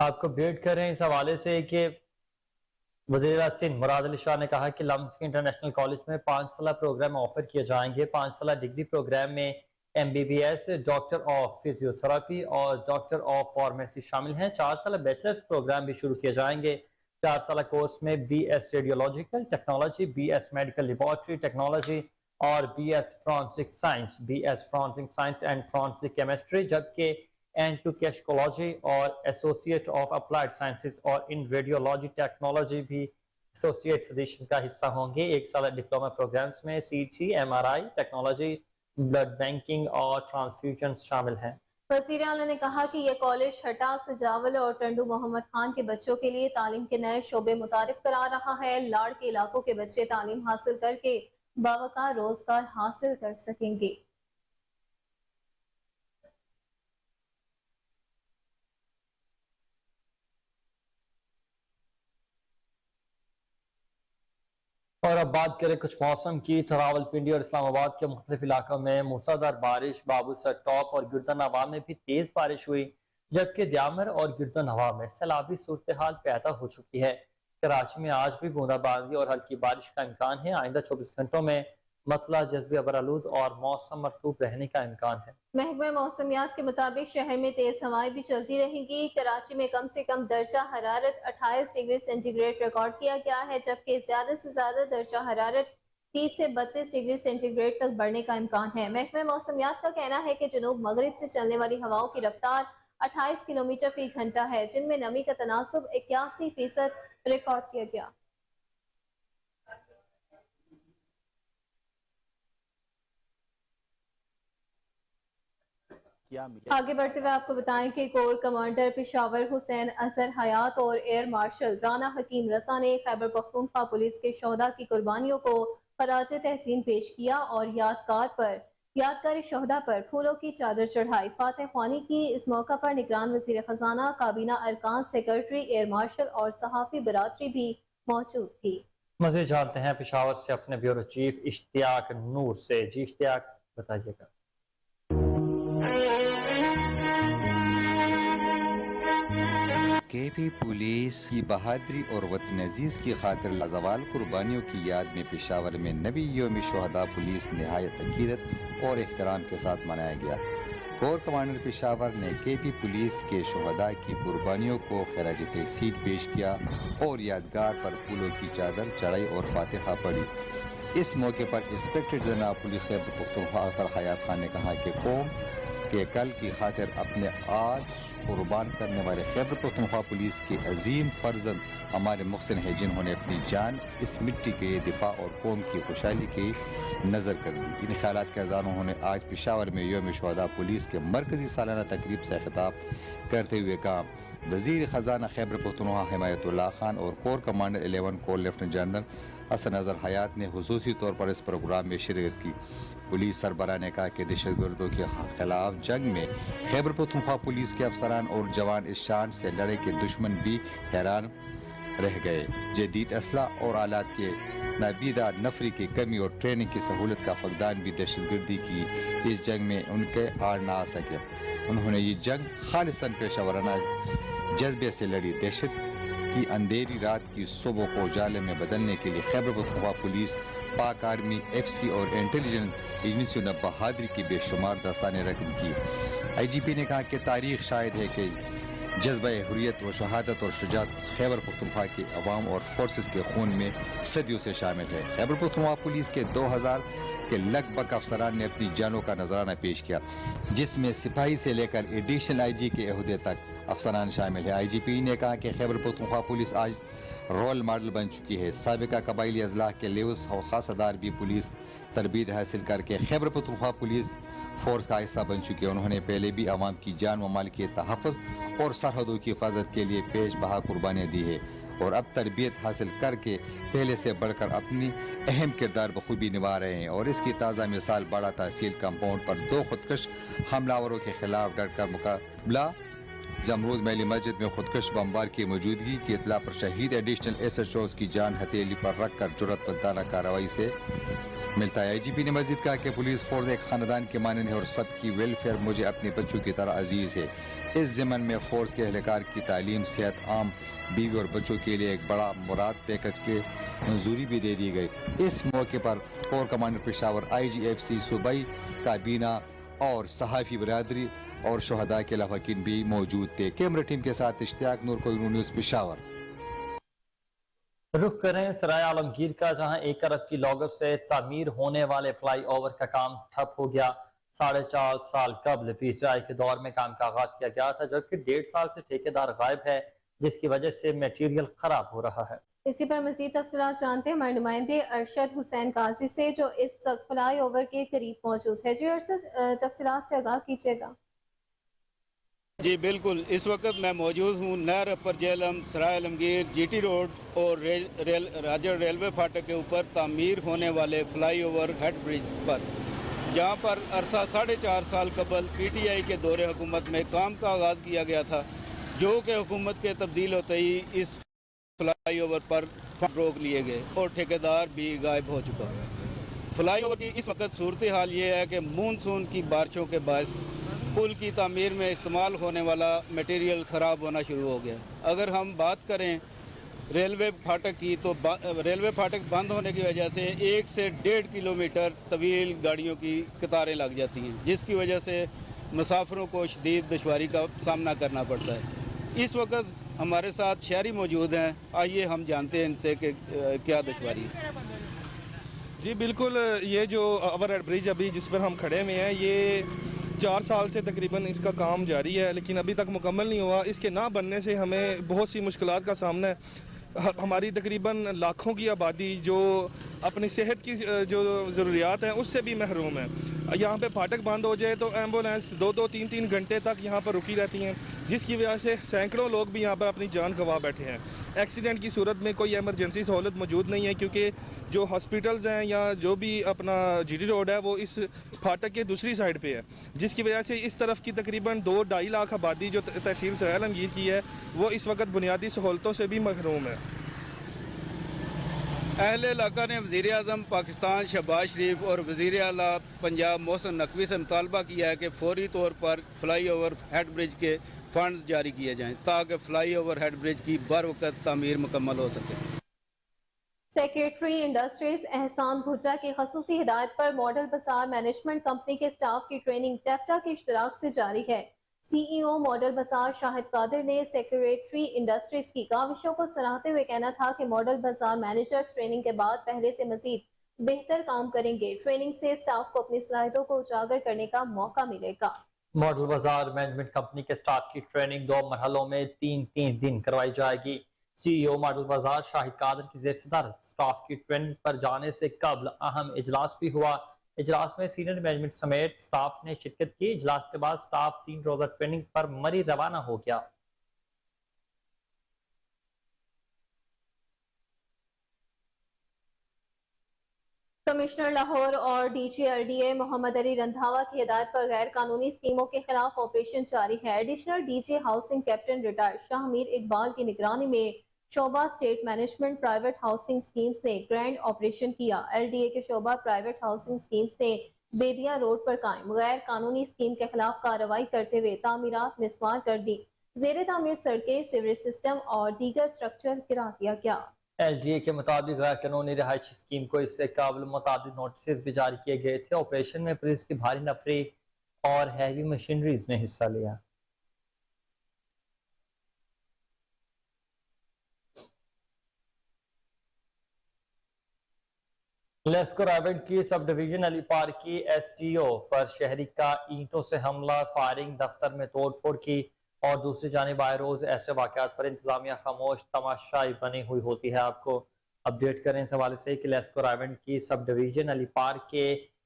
आपको अपडेट कर रहे हैं इस हवाले से कि वज़ीर सिंध मुराद अली शाह ने कहा कि लम्स इंटरनेशनल कॉलेज में 5 साल प्रोग्राम ऑफर किए जाएंगे। 5 साल डिग्री प्रोग्राम में MBBS, डॉक्टर ऑफ फिजियोथेरेपी और डॉक्टर ऑफ फार्मेसी शामिल हैं। 4 साल बैचलर्स प्रोग्राम भी शुरू किए जाएंगे। 4 साल कोर्स में BS radiological technology, BS medical laboratory technology और BS forensic science, BS forensic science and forensic chemistry, जबकि एंटोकेशकोलॉजी और एसोसिएट ऑफ अप्लाइड साइंसेज और इन रेडियोलॉजी टेक्नोलॉजी भी एसोसिएट फिजिशियन का हिस्सा होंगे। 1 साल डिप्लोमा प्रोग्राम्स में CT, MRI technology, blood banking और ट्रांसफ्यूजन शामिल हैं। वज़ीर आला ने कहा कि यह कॉलेज छठा सजावल और टंडू मोहम्मद खान के बच्चों के लिए तालीम के नए शोबे मुतारिफ करा रहा है। लाड़ के इलाकों के बच्चे तालीम हासिल करके बावकार रोजगार हासिल कर सकेंगे। और अब बात करें कुछ मौसम की। तो रावलपिंडी और इस्लामाबाद के मुख्तलिफ इलाकों में मूसलाधार बारिश, बाबूसर टॉप और गिरदन हवा में भी तेज बारिश हुई, जबकि द्यामर और गिरदन हवा में सैलाबी सूरत हाल पैदा हो चुकी है। कराची में आज भी बूंदाबांदी और हल्की बारिश का इम्कान है। आइंदा 24 घंटों में मतला, जज्बे अबरालूद और मौसम मरतूब रहने का इम्कान है। महकमे मौसमियात के मुताबिक शहर में तेज हवाएं भी चलती रहेंगी। कराची में कम से कम दर्जा हरारत 28 डिग्री सेंटीग्रेड रिकॉर्ड किया गया है, जबकि ज्यादा से ज्यादा दर्जा हरारत 30 से 32 डिग्री सेंटीग्रेड तक बढ़ने का इम्कान है। महकमे मौसमियात का कहना है कि जनूब मगरिब से चलने वाली हवाओं की रफ्तार 28 किलोमीटर फी घंटा है, जिनमें नमी का तनासुब 81% रिकॉर्ड किया गया। आगे बढ़ते हुए आपको बताएं कि कोर कमांडर पेशावर हुसैन अजहर हयात और एयर मार्शल राना हकीम रसा ने खैबर पख्तूनख्वा पुलिस के शोहदा की कुर्बानियों को खराज तहसीन पेश किया और यादगार शोहदा पर फूलों की चादर चढ़ाई। फातह ख्वानी की इस मौका पर निगरान वजीर खजाना, काबीना अरकान, सेक्रेटरी, एयर मार्शल और सहाफी बरादरी भी मौजूद थी। मज़ीद जानते हैं पेशावर से अपने ब्यूरो चीफ इश्तियाक नूर से। जी इश्तियाक, बताइएगा। KP पुलिस की बहादुरी और वतन अजीज़ की खातिर लाजवाल कुर्बानियों की याद में पेशावर में नबी योम शोहदा पुलिस नहायत अकीदत और एहतराम के साथ मनाया गया। कोर कमांडर पेशावर ने KP पुलिस के शोहदा की कुर्बानियों को खराज तहसीन पेश किया और यादगार पर फूलों की चादर चढ़ाई और फातिहा पढ़ी। इस मौके पर inspector general police Khyber Pakhtunkhwa Akhtar Hayat Khan ने कहा कि कौम के कल की खातिर अपने आज कुर्बान करने वाले खैबर पख्तूनख्वा पुलिस के अजीम फर्जंद हमारे मुहसिन हैं, जिन्होंने अपनी जान इस मिट्टी के दिफा और कौम की खुशहाली की नज़र कर दी। इन ख्यालात के अज़ान उन्होंने आज पेशावर में योम शोहदा पुलिस के मरकजी सालाना तकरीब से खिताब करते हुए कहा, वज़ीर ख़जाना खैबर पख्तूनख्वा हिमायतुल्लाह खान और corps commander 11 corps lieutenant general Hasan Azhar Hayat ने खुसूसी तौर पर इस प्रोग्राम में शिरकत की। पुलिस सरबराह ने कहा कि दहशतगर्दों के खिलाफ जंग में खैबर पख्तूनख्वा पुलिस के अफसरान और जवान इस शान से लड़े कि दुश्मन भी हैरान रह गए। जदीद असला और आलात के नाबीदा नफरी की कमी और ट्रेनिंग की सहूलत का फकदान भी दहशतगर्दी की इस जंग में उनके आड़ ना आ सके। उन्होंने ये जंग खालिसन पेशावराना जज्बे से लड़ी। दहशत की अंधेरी रात की सुबह को उजाले में बदलने के लिए खैबर पख्तूनख्वा पुलिस, पाक आर्मी, FC और इंटेलिजेंस एजेंसियों ने बहादुरी की बेशुमार दास्तानें रकम की। IGP ने कहा कि तारीख शायद है कि जज्बा हुर्रियत व शहादत और शुजात खैबर पख्तूनख्वा के अवाम और फोर्सेस के खून में सदियों से शामिल है। खैबर पख्तूनख्वा पुलिस के 2000 के लगभग अफसरान ने अपनी जानों का नजराना पेश किया, जिसमें सिपाही से लेकर एडिशनल IG के अहदे तक अफसरान शामिल है। IGP ने कहा कि खैबर पख्तूनख्वा पुलिस आज رول ماڈل بن چکی ہے۔ سابقہ قبائلی اضلاع کے لیوس اور خاصدار بھی پولیس تربیت حاصل کر کے خیبر پختونخوا پولیس فورس کا حصہ بن چکے۔ انہوں نے پہلے بھی عوام کی جان و مال کے تحفظ اور سرحدوں کی حفاظت کے لیے پیش بہا قربانیاں دی ہے، اور اب تربیت حاصل کر کے پہلے سے بڑھ کر اپنی اہم کردار بخوبی نبھا رہے ہیں۔ اور اس کی تازہ مثال باڑہ تحصیل کمپاؤنڈ پر 2 خودکش حملہ کے خلاف ڈٹ کر مقابلہ۔ جمرود میلی مسجد میں خودکش بمبار کی موجودگی کی اطلاع پر شہید ایڈیشنل SHOs کی جان ہتھیلی پر رکھ کر جرأت پردانہ کارروائی سے ملتا ہے۔ IGP نے مزید کہا کہ پولیس فورس ایک خاندان کے مانند ہے اور سب کی ویلفیئر مجھے اپنے بچوں کی طرح عزیز ہے۔ اس ضمن میں فورس کے اہلکار کی تعلیم، صحت عام، بیوی اور بچوں کے لیے ایک بڑا مراد پیکج کی منظوری بھی دے دی گئی۔ اس موقع پر کور کمانڈر پشاور IGFC صوبائی کابینہ اور صحافی برادری اور شہداء کے لواحقین بھی موجود تھے۔ کیمرہ ٹیم کے ساتھ اشتیاق نور، کوہنور نیوز، پشاور۔ رخ کریں سرائے عالمگیر کا، جہاں 1 ارب کی لاگت سے تعمیر ہونے والے فلائی اوور کا کام ٹھپ ہو گیا۔ 4.5 سال قبل PGI کے دور میں کام کا آغاز کیا گیا تھا، جبکہ 1.5 سال سے ٹھیکیدار غائب ہے، جس کی وجہ سے میٹیریل خراب ہو رہا ہے۔ اسی پر مزید تفصیلات جانتے ہیں ہمارے نمائندے ارشد حسین قاضی سے، جو اس وقت فلائی اوور کے قریب موجود ہے۔ جی ارشد، تفصیلات سے آگاہ کیجیے گا۔ جی بالکل، اس وقت میں موجود ہوں نہر اپر جہلم، سرائے عالمگیر، GT روڈ اور راجر ریلوے پھاٹک کے اوپر تعمیر ہونے والے فلائی اوور ہیڈ برج پر، جہاں پر عرصہ 4.5 سال قبل PTI کے دور حکومت میں کام کا آغاز کیا گیا تھا، جو کہ حکومت کے تبدیل ہوتے ہی اس فلائی اوور پر روک لیے گئے اور ٹھیکیدار بھی غائب ہو چکا۔ فلائی اوور کی اس وقت صورتحال یہ ہے کہ مونسون کی بارشوں کے باعث پل کی تعمیر میں استعمال ہونے والا میٹیریل خراب ہونا شروع ہو گیا۔ اگر ہم بات کریں ریلوے پھاٹک کی، تو ریلوے پھاٹک بند ہونے کی وجہ سے 1 سے 1.5 کلومیٹر طویل گاڑیوں کی قطاریں لگ جاتی ہیں، جس کی وجہ سے مسافروں کو شدید دشواری کا سامنا کرنا پڑتا ہے۔ اس وقت ہمارے ساتھ شہری موجود ہیں، آئیے ہم جانتے ہیں ان سے کہ کیا دشواری ہے۔ جی بالکل، یہ جو اوور ہیڈ برج ابھی جس پر ہم کھڑے ہوئے ہیں، یہ 4 سال سے تقریباً اس کا کام جاری ہے، لیکن ابھی تک مکمل نہیں ہوا۔ اس کے نہ بننے سے ہمیں بہت سی مشکلات کا سامنا ہے۔ ہماری تقریباً لاکھوں کی آبادی جو اپنی صحت کی جو ضروریات ہیں اس سے بھی محروم ہے۔ یہاں پہ پھاٹک بند ہو جائے تو ایمبولینس 2-2 3-3 گھنٹے تک یہاں پر رکی رہتی ہیں، جس کی وجہ سے سینکڑوں لوگ بھی یہاں پر اپنی جان گنوا بیٹھے ہیں۔ ایکسیڈنٹ کی صورت میں کوئی ایمرجنسی سہولت موجود نہیں ہے، کیونکہ جو ہاسپٹلز ہیں یا جو بھی اپنا GT روڈ ہے وہ اس پھاٹک کے دوسری سائڈ پہ ہے، جس کی وجہ سے اس طرف کی تقریباً 2-2.5 لاکھ آبادی جو تحصیل سرائے عالمگیر کی ہے وہ اس وقت بنیادی سہولتوں سے بھی محروم ہے۔ اہل علاقہ نے وزیر اعظم پاکستان شہباز شریف اور وزیر اعلیٰ پنجاب محسن نقوی سے مطالبہ کیا ہے کہ فوری طور پر فلائی اوور ہیڈ برج کے فنڈز جاری کیے جائیں تاکہ فلائی اوور ہیڈ برج کی بروقت تعمیر مکمل ہو سکے۔ سیکریٹری انڈسٹریز احسان بھٹا کی خصوصی ہدایت پر ماڈل بازار مینجمنٹ کمپنی کے سٹاف کی ٹریننگ ٹیفٹا کے اشتراک سے جاری ہے۔ CEO ماڈل بازار شاہد قادر نے سیکریٹری انڈسٹریز کی کاوشوں کو سراہتے ہوئے کہنا تھا کہ ماڈل بازار مینیجرز ٹریننگ کے بعد پہلے سے مزید بہتر کام کریں گے۔ ٹریننگ سے سٹاف کو اپنی صلاحیتوں کو اجاگر کرنے کا موقع ملے گا۔ ماڈل بازار مینجمنٹ کمپنی کے سٹاف کی ٹریننگ 2 مرحلوں میں 3 دن کروائی جائے گی۔ CEO ماڈل بازار شاہد قادر کی زیر صدارت سٹاف کی ٹریننگ پر جانے سے قبل اہم اجلاس بھی ہوا۔ اجلاس میں سینئر مینجمنٹ سمیت سٹاف نے شرکت کی۔ اجلاس کے بعد سٹاف 3 روزہ ٹریننگ پر مری روانہ ہو گیا۔ کمشنر لاہور اور DG RDA محمد علی رندھاوا کی ہدایت پر غیر قانونی اسکیموں کے خلاف آپریشن جاری ہے۔ Additional DG housing captain retired Shah Mir Iqbal کی نگرانی میں شعبہ estate management private housing schemes نے گرینڈ آپریشن کیا۔ LDA کے شعبہ پرائیویٹ ہاؤسنگ سکیمز نے بیدیا روڈ پر قائم غیر قانونی اسکیم کے خلاف کارروائی کرتے ہوئے تعمیرات مسمار کر دی۔ زیر تعمیر سڑکیں، سیوریج سسٹم اور دیگر سٹرکچر گرا دیا گیا۔ LDA کے مطابق غیر قانونی رہائشی اسکیم کو اس سے قبل متعدد نوٹسز بھی جاری کیے گئے تھے۔ آپریشن میں پولیس کی بھاری نفری اور ہیوی مشینریز نے حصہ لیا۔ لیسکو رائیونڈ کی سب ڈویژن علی پارک کی STO پر شہری کا اینٹوں سے حملہ، فائرنگ، دفتر میں توڑ پھوڑ کی اور دوسری جانب آئے روز ایسے واقعات پر انتظامیہ خاموش تماشائی بنی ہوئی ہوتی ہے. آپ کو اپڈیٹ کریں اس حوالے سے کہ لیسکو رائیونڈ کی سب ڈویژن علی پارک کے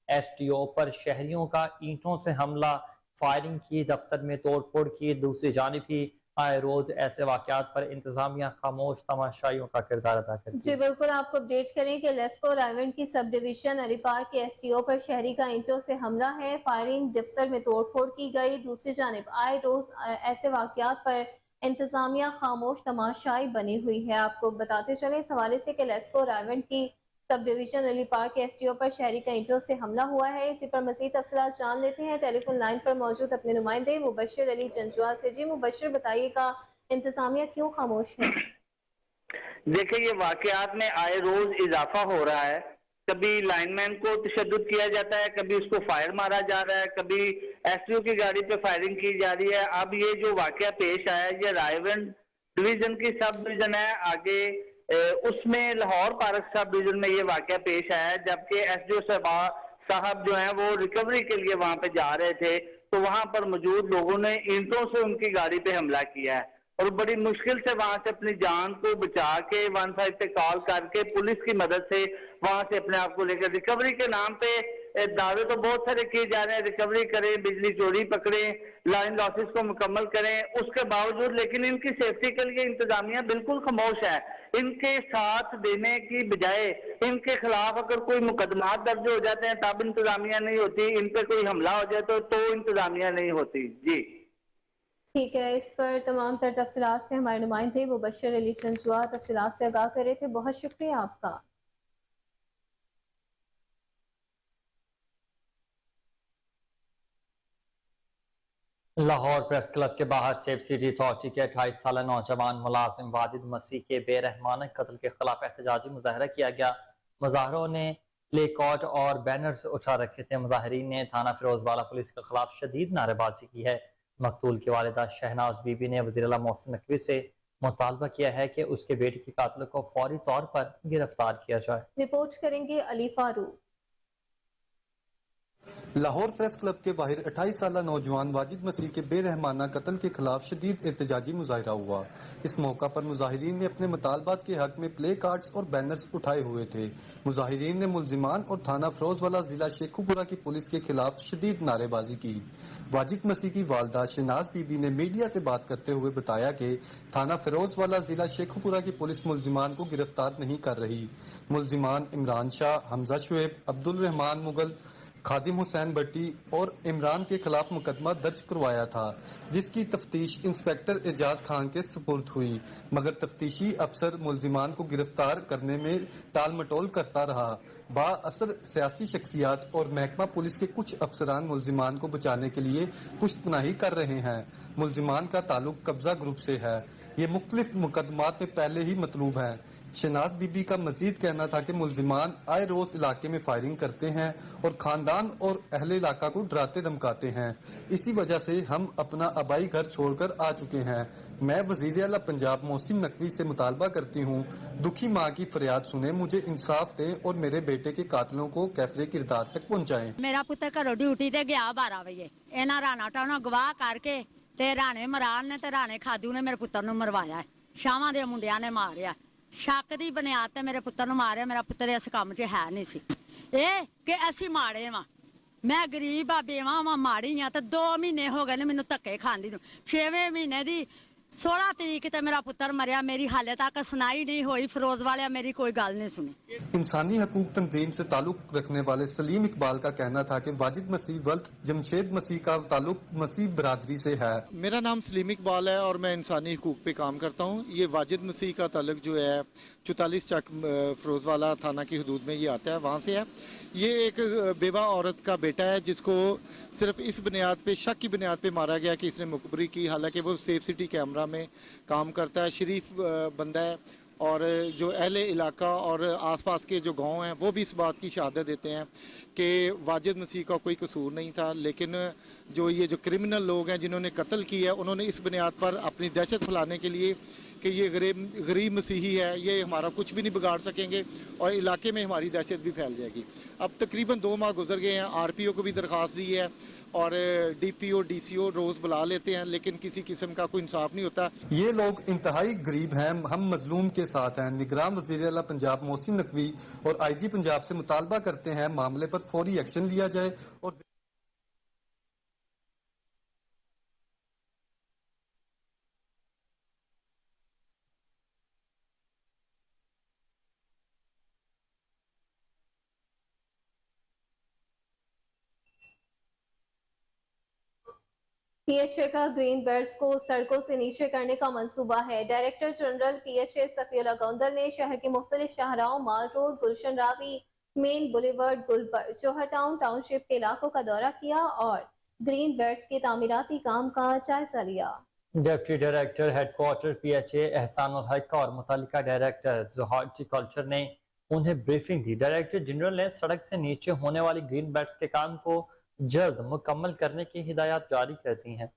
ایس ٹی او پر شہریوں کا اینٹوں سے حملہ، فائرنگ کی، دفتر میں توڑ پھوڑ کی. دوسری جانب ہی آئے روز ایسے واقعات پر انتظامیہ خاموش تماشائیوں کا کردار ادا کرتی ہے. جی بالکل، آپ کو اپڈیٹ کریں کہ لیسکو رائیونڈ کی سب ڈویژن علی پارک کے ایس ٹی او پر شہری کا اینٹوں سے حملہ ہے، فائرنگ، دفتر میں توڑ پھوڑ کی گئی. دوسری جانب آئے روز ایسے واقعات پر انتظامیہ خاموش تماشائی بنی ہوئی ہے. آپ کو بتاتے چلیں اس حوالے سے کہ لیسکو رائیونڈ کی سب ڈویژن علی پارک کے ایس ٹی او پر شہری کا اینٹوں سے حملہ ہوا ہے. اسی پر مزید تفصیلات جان لیتے ہیں ٹیلی فون لائن پر موجود اپنے نمائندے مبشر علی جنجوا سے. جی مبشر، بتائیے گا انتظامیہ کیوں خاموش ہے؟ دیکھیں، یہ واقعات میں آئے روز اضافہ ہو رہا ہے. کبھی لائن مین کو تشدد کیا جاتا ہے، کبھی اس کو فائر مارا جا رہا ہے، کبھی ایس ٹی او کی گاڑی پہ فائرنگ کی جا رہی ہے. اب یہ جو واقعہ پیش آیا ہے یہ رائیونڈ ڈویژن کی سب ڈویژن ہے، آگے اس میں لاہور پارک سب ڈویژن میں یہ واقعہ پیش آیا ہے. جبکہ ایس ڈی او صاحب جو ہیں وہ ریکوری کے لیے وہاں پہ جا رہے تھے تو وہاں پر موجود لوگوں نے اینٹوں سے ان کی گاڑی پہ حملہ کیا ہے اور بڑی مشکل سے وہاں سے اپنی جان کو بچا کے 15 پہ کال کر کے پولیس کی مدد سے وہاں سے اپنے آپ کو لے کر ریکوری کے نام پہ دعوے تو بہت سارے کیے جا رہے ہیں، ریکوری کریں، بجلی چوری پکڑیں، لائن لاسز کو مکمل کریں، اس کے باوجود لیکن ان کی سیفٹی کے لیے انتظامیہ بالکل خاموش ہے. ان کے ساتھ دینے کی بجائے ان کے خلاف اگر کوئی مقدمات درج ہو جاتے ہیں تب انتظامیہ نہیں ہوتی، ان پہ کوئی حملہ ہو جائے تو انتظامیہ نہیں ہوتی. جی ٹھیک ہے، اس پر تمام تر تفصیلات سے ہمارے نمائندے مبشر علی جنجوا تفصیلات سے آگاہ کر رہے تھے. بہت شکریہ آپ کا. لاہور پریس کلب کے باہر سیف سٹی اتھارٹی کے 28 سالہ نوجوان ملازم واجد مسیح کے بے رحمانہ قتل کے خلاف احتجاجی مظاہرہ کیا گیا. مظاہروں نے پلے کارڈ اور بینرز اٹھا رکھے تھے. مظاہرین نے تھانہ فیروز والا پولیس کے خلاف شدید نعرے بازی کی ہے. مقتول کی والدہ شہناز بی بی نے وزیر اعلیٰ محسن نقوی سے مطالبہ کیا ہے کہ اس کے بیٹے کے قاتل کو فوری طور پر گرفتار کیا جائے. رپورٹ کریں گے علی فاروق. لاہور پریس کلب کے باہر 28 سالہ نوجوان واجد مسیح کے بے رحمانہ قتل کے خلاف شدید احتجاجی مظاہرہ ہوا. اس موقع پر مظاہرین نے اپنے مطالبات کے حق میں پلے کارڈز اور بینرز اٹھائے ہوئے تھے. مظاہرین نے ملزمان اور تھانہ فیروز والا ضلع شیخوپورہ کی پولیس کے خلاف شدید نعرے بازی کی. واجد مسیح کی والدہ شہناز بی بی نے میڈیا سے بات کرتے ہوئے بتایا کہ تھانہ فیروز والا ضلع شیخوپورہ کی پولیس ملزمان کو گرفتار نہیں کر رہی. ملزمان عمران شاہ، حمزہ شعیب، عبد الرحمان مغل، خادم حسین بٹی اور عمران کے خلاف مقدمہ درج کروایا تھا، جس کی تفتیش انسپیکٹر اعجاز خان کے سپرد ہوئی، مگر تفتیشی افسر ملزمان کو گرفتار کرنے میں ٹال مٹول کرتا رہا. با اثر سیاسی شخصیات اور محکمہ پولیس کے کچھ افسران ملزمان کو بچانے کے لیے پشت پناہی کر رہے ہیں. ملزمان کا تعلق قبضہ گروپ سے ہے. یہ مختلف مقدمات میں پہلے ہی مطلوب ہیں. شہناز بی بی کا مزید کہنا تھا کہ ملزمان آئے روز علاقے میں فائرنگ کرتے ہیں اور خاندان اور اہل علاقہ کو ڈراتے دھمکاتے ہیں. اسی وجہ سے ہم اپنا آبائی گھر چھوڑ کر آ چکے ہیں. میں وزیر اعلیٰ پنجاب محسن نقوی سے مطالبہ کرتی ہوں، دکھی ماں کی فریاد سنیں، مجھے انصاف دیں اور میرے بیٹے کے قاتلوں کو کیفرے کردار تک پہنچائیں. میرا پتر گھروں ڈیوٹی تے گیا 12 بجے، انہاں رانا ٹانا گواہ کر کے تے رانے مران نے تے رانے کھادو نے میرے پتر نو مروایا ہے. شاواں دے منڈیاں نے ماریا. شک دی بنیاد تے میرے پتر نو ماریا. میرا پتر اس کام 'چ ہے نہیں سی. اے کہ اسی ماڑے واں، میں غریب آ بیواں واں ماڑی ہاں تے 2 مہینے ہو گئے نے مینوں دھکے کھاندی نوں. 6ویں مہینے دی 16 تاریخ تے میرا پتر مریا. میری حالے تک سنائی نہیں ہوئی. فیروز والے میری کوئی گل نہیں سنی. انسانی حقوق تنظیم سے تعلق رکھنے والے سلیم اقبال کا کہنا تھا کہ واجد مسیح ولد جمشید مسیح کا تعلق مسیح برادری سے ہے. میرا نام سلیم اقبال ہے اور میں انسانی حقوق پہ کام کرتا ہوں. یہ واجد مسیح کا تعلق جو ہے 44 چک فیروز والا تھانہ کی حدود میں یہ آتا ہے، وہاں سے ہے. یہ ایک بیوہ عورت کا بیٹا ہے جس کو صرف اس بنیاد پہ، شک کی بنیاد پہ مارا گیا کہ اس نے مخبری کی، حالانکہ وہ سیف سٹی کیمرہ میں کام کرتا ہے. شریف بندہ ہے اور جو اہل علاقہ اور آس پاس کے جو گاؤں ہیں وہ بھی اس بات کی شہادت دیتے ہیں کہ واجد مسیح کا کوئی قصور نہیں تھا. لیکن جو کرمنل لوگ ہیں جنہوں نے قتل کیا ہے، انہوں نے اس بنیاد پر اپنی دہشت پھیلانے کے لیے کہ یہ غریب مسیحی ہے، یہ ہمارا کچھ بھی نہیں بگاڑ سکیں گے اور علاقے میں ہماری دہشت بھی پھیل جائے گی. अब तकरीबन 2 माह गुजर गए हैं, आरपीओ को भी दरख्वास्त दी है और डीपीओ डीसीओ रोज़ बुला लेते हैं, लेकिन किसी किस्म का कोई इंसाफ नहीं होता। ये लोग इंतहाई गरीब हैं, हम मजलूम के साथ हैं। निगरान वज़ीर आला पंजाब मोहसिन नकवी और आईजी पंजाब से मुतालबा करते हैं मामले पर फौरी एक्शन लिया जाए और पीएचए का ग्रीन बेल्ट्स को सड़कों से नीचे करने का मंसूबा है। Director general PHA Safiullah Gondal ने शहर के मुख्तलिफ शाहराओं, माल रोड, गुलशन रावी, मेन बुलेवर्ड, गुलबर, जौहर टाउन टाउनशिप के इलाकों का दौरा किया और ग्रीन बेल्ट्स के तामीराती काम का जायजा लिया। Deputy director headquarter PHA Ehsanul हक और मुतल्लिका डायरेक्टर हॉर्टिकल्चर ने उन्हें ब्रीफिंग दी। डायरेक्टर जनरल ने सड़क से नीचे होने वाली ग्रीन बेल्ट्स के काम को जल्द मुकम्मल करने की हिदायत जारी कर दी हैं।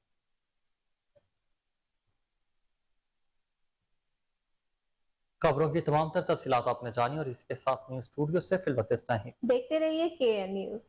खबरों की तमाम तर तफसीलात आपने जानी और इसके साथ न्यूज़ स्टूडियो से फिलहाल इतना ही। देखते रहिए KN न्यूज़।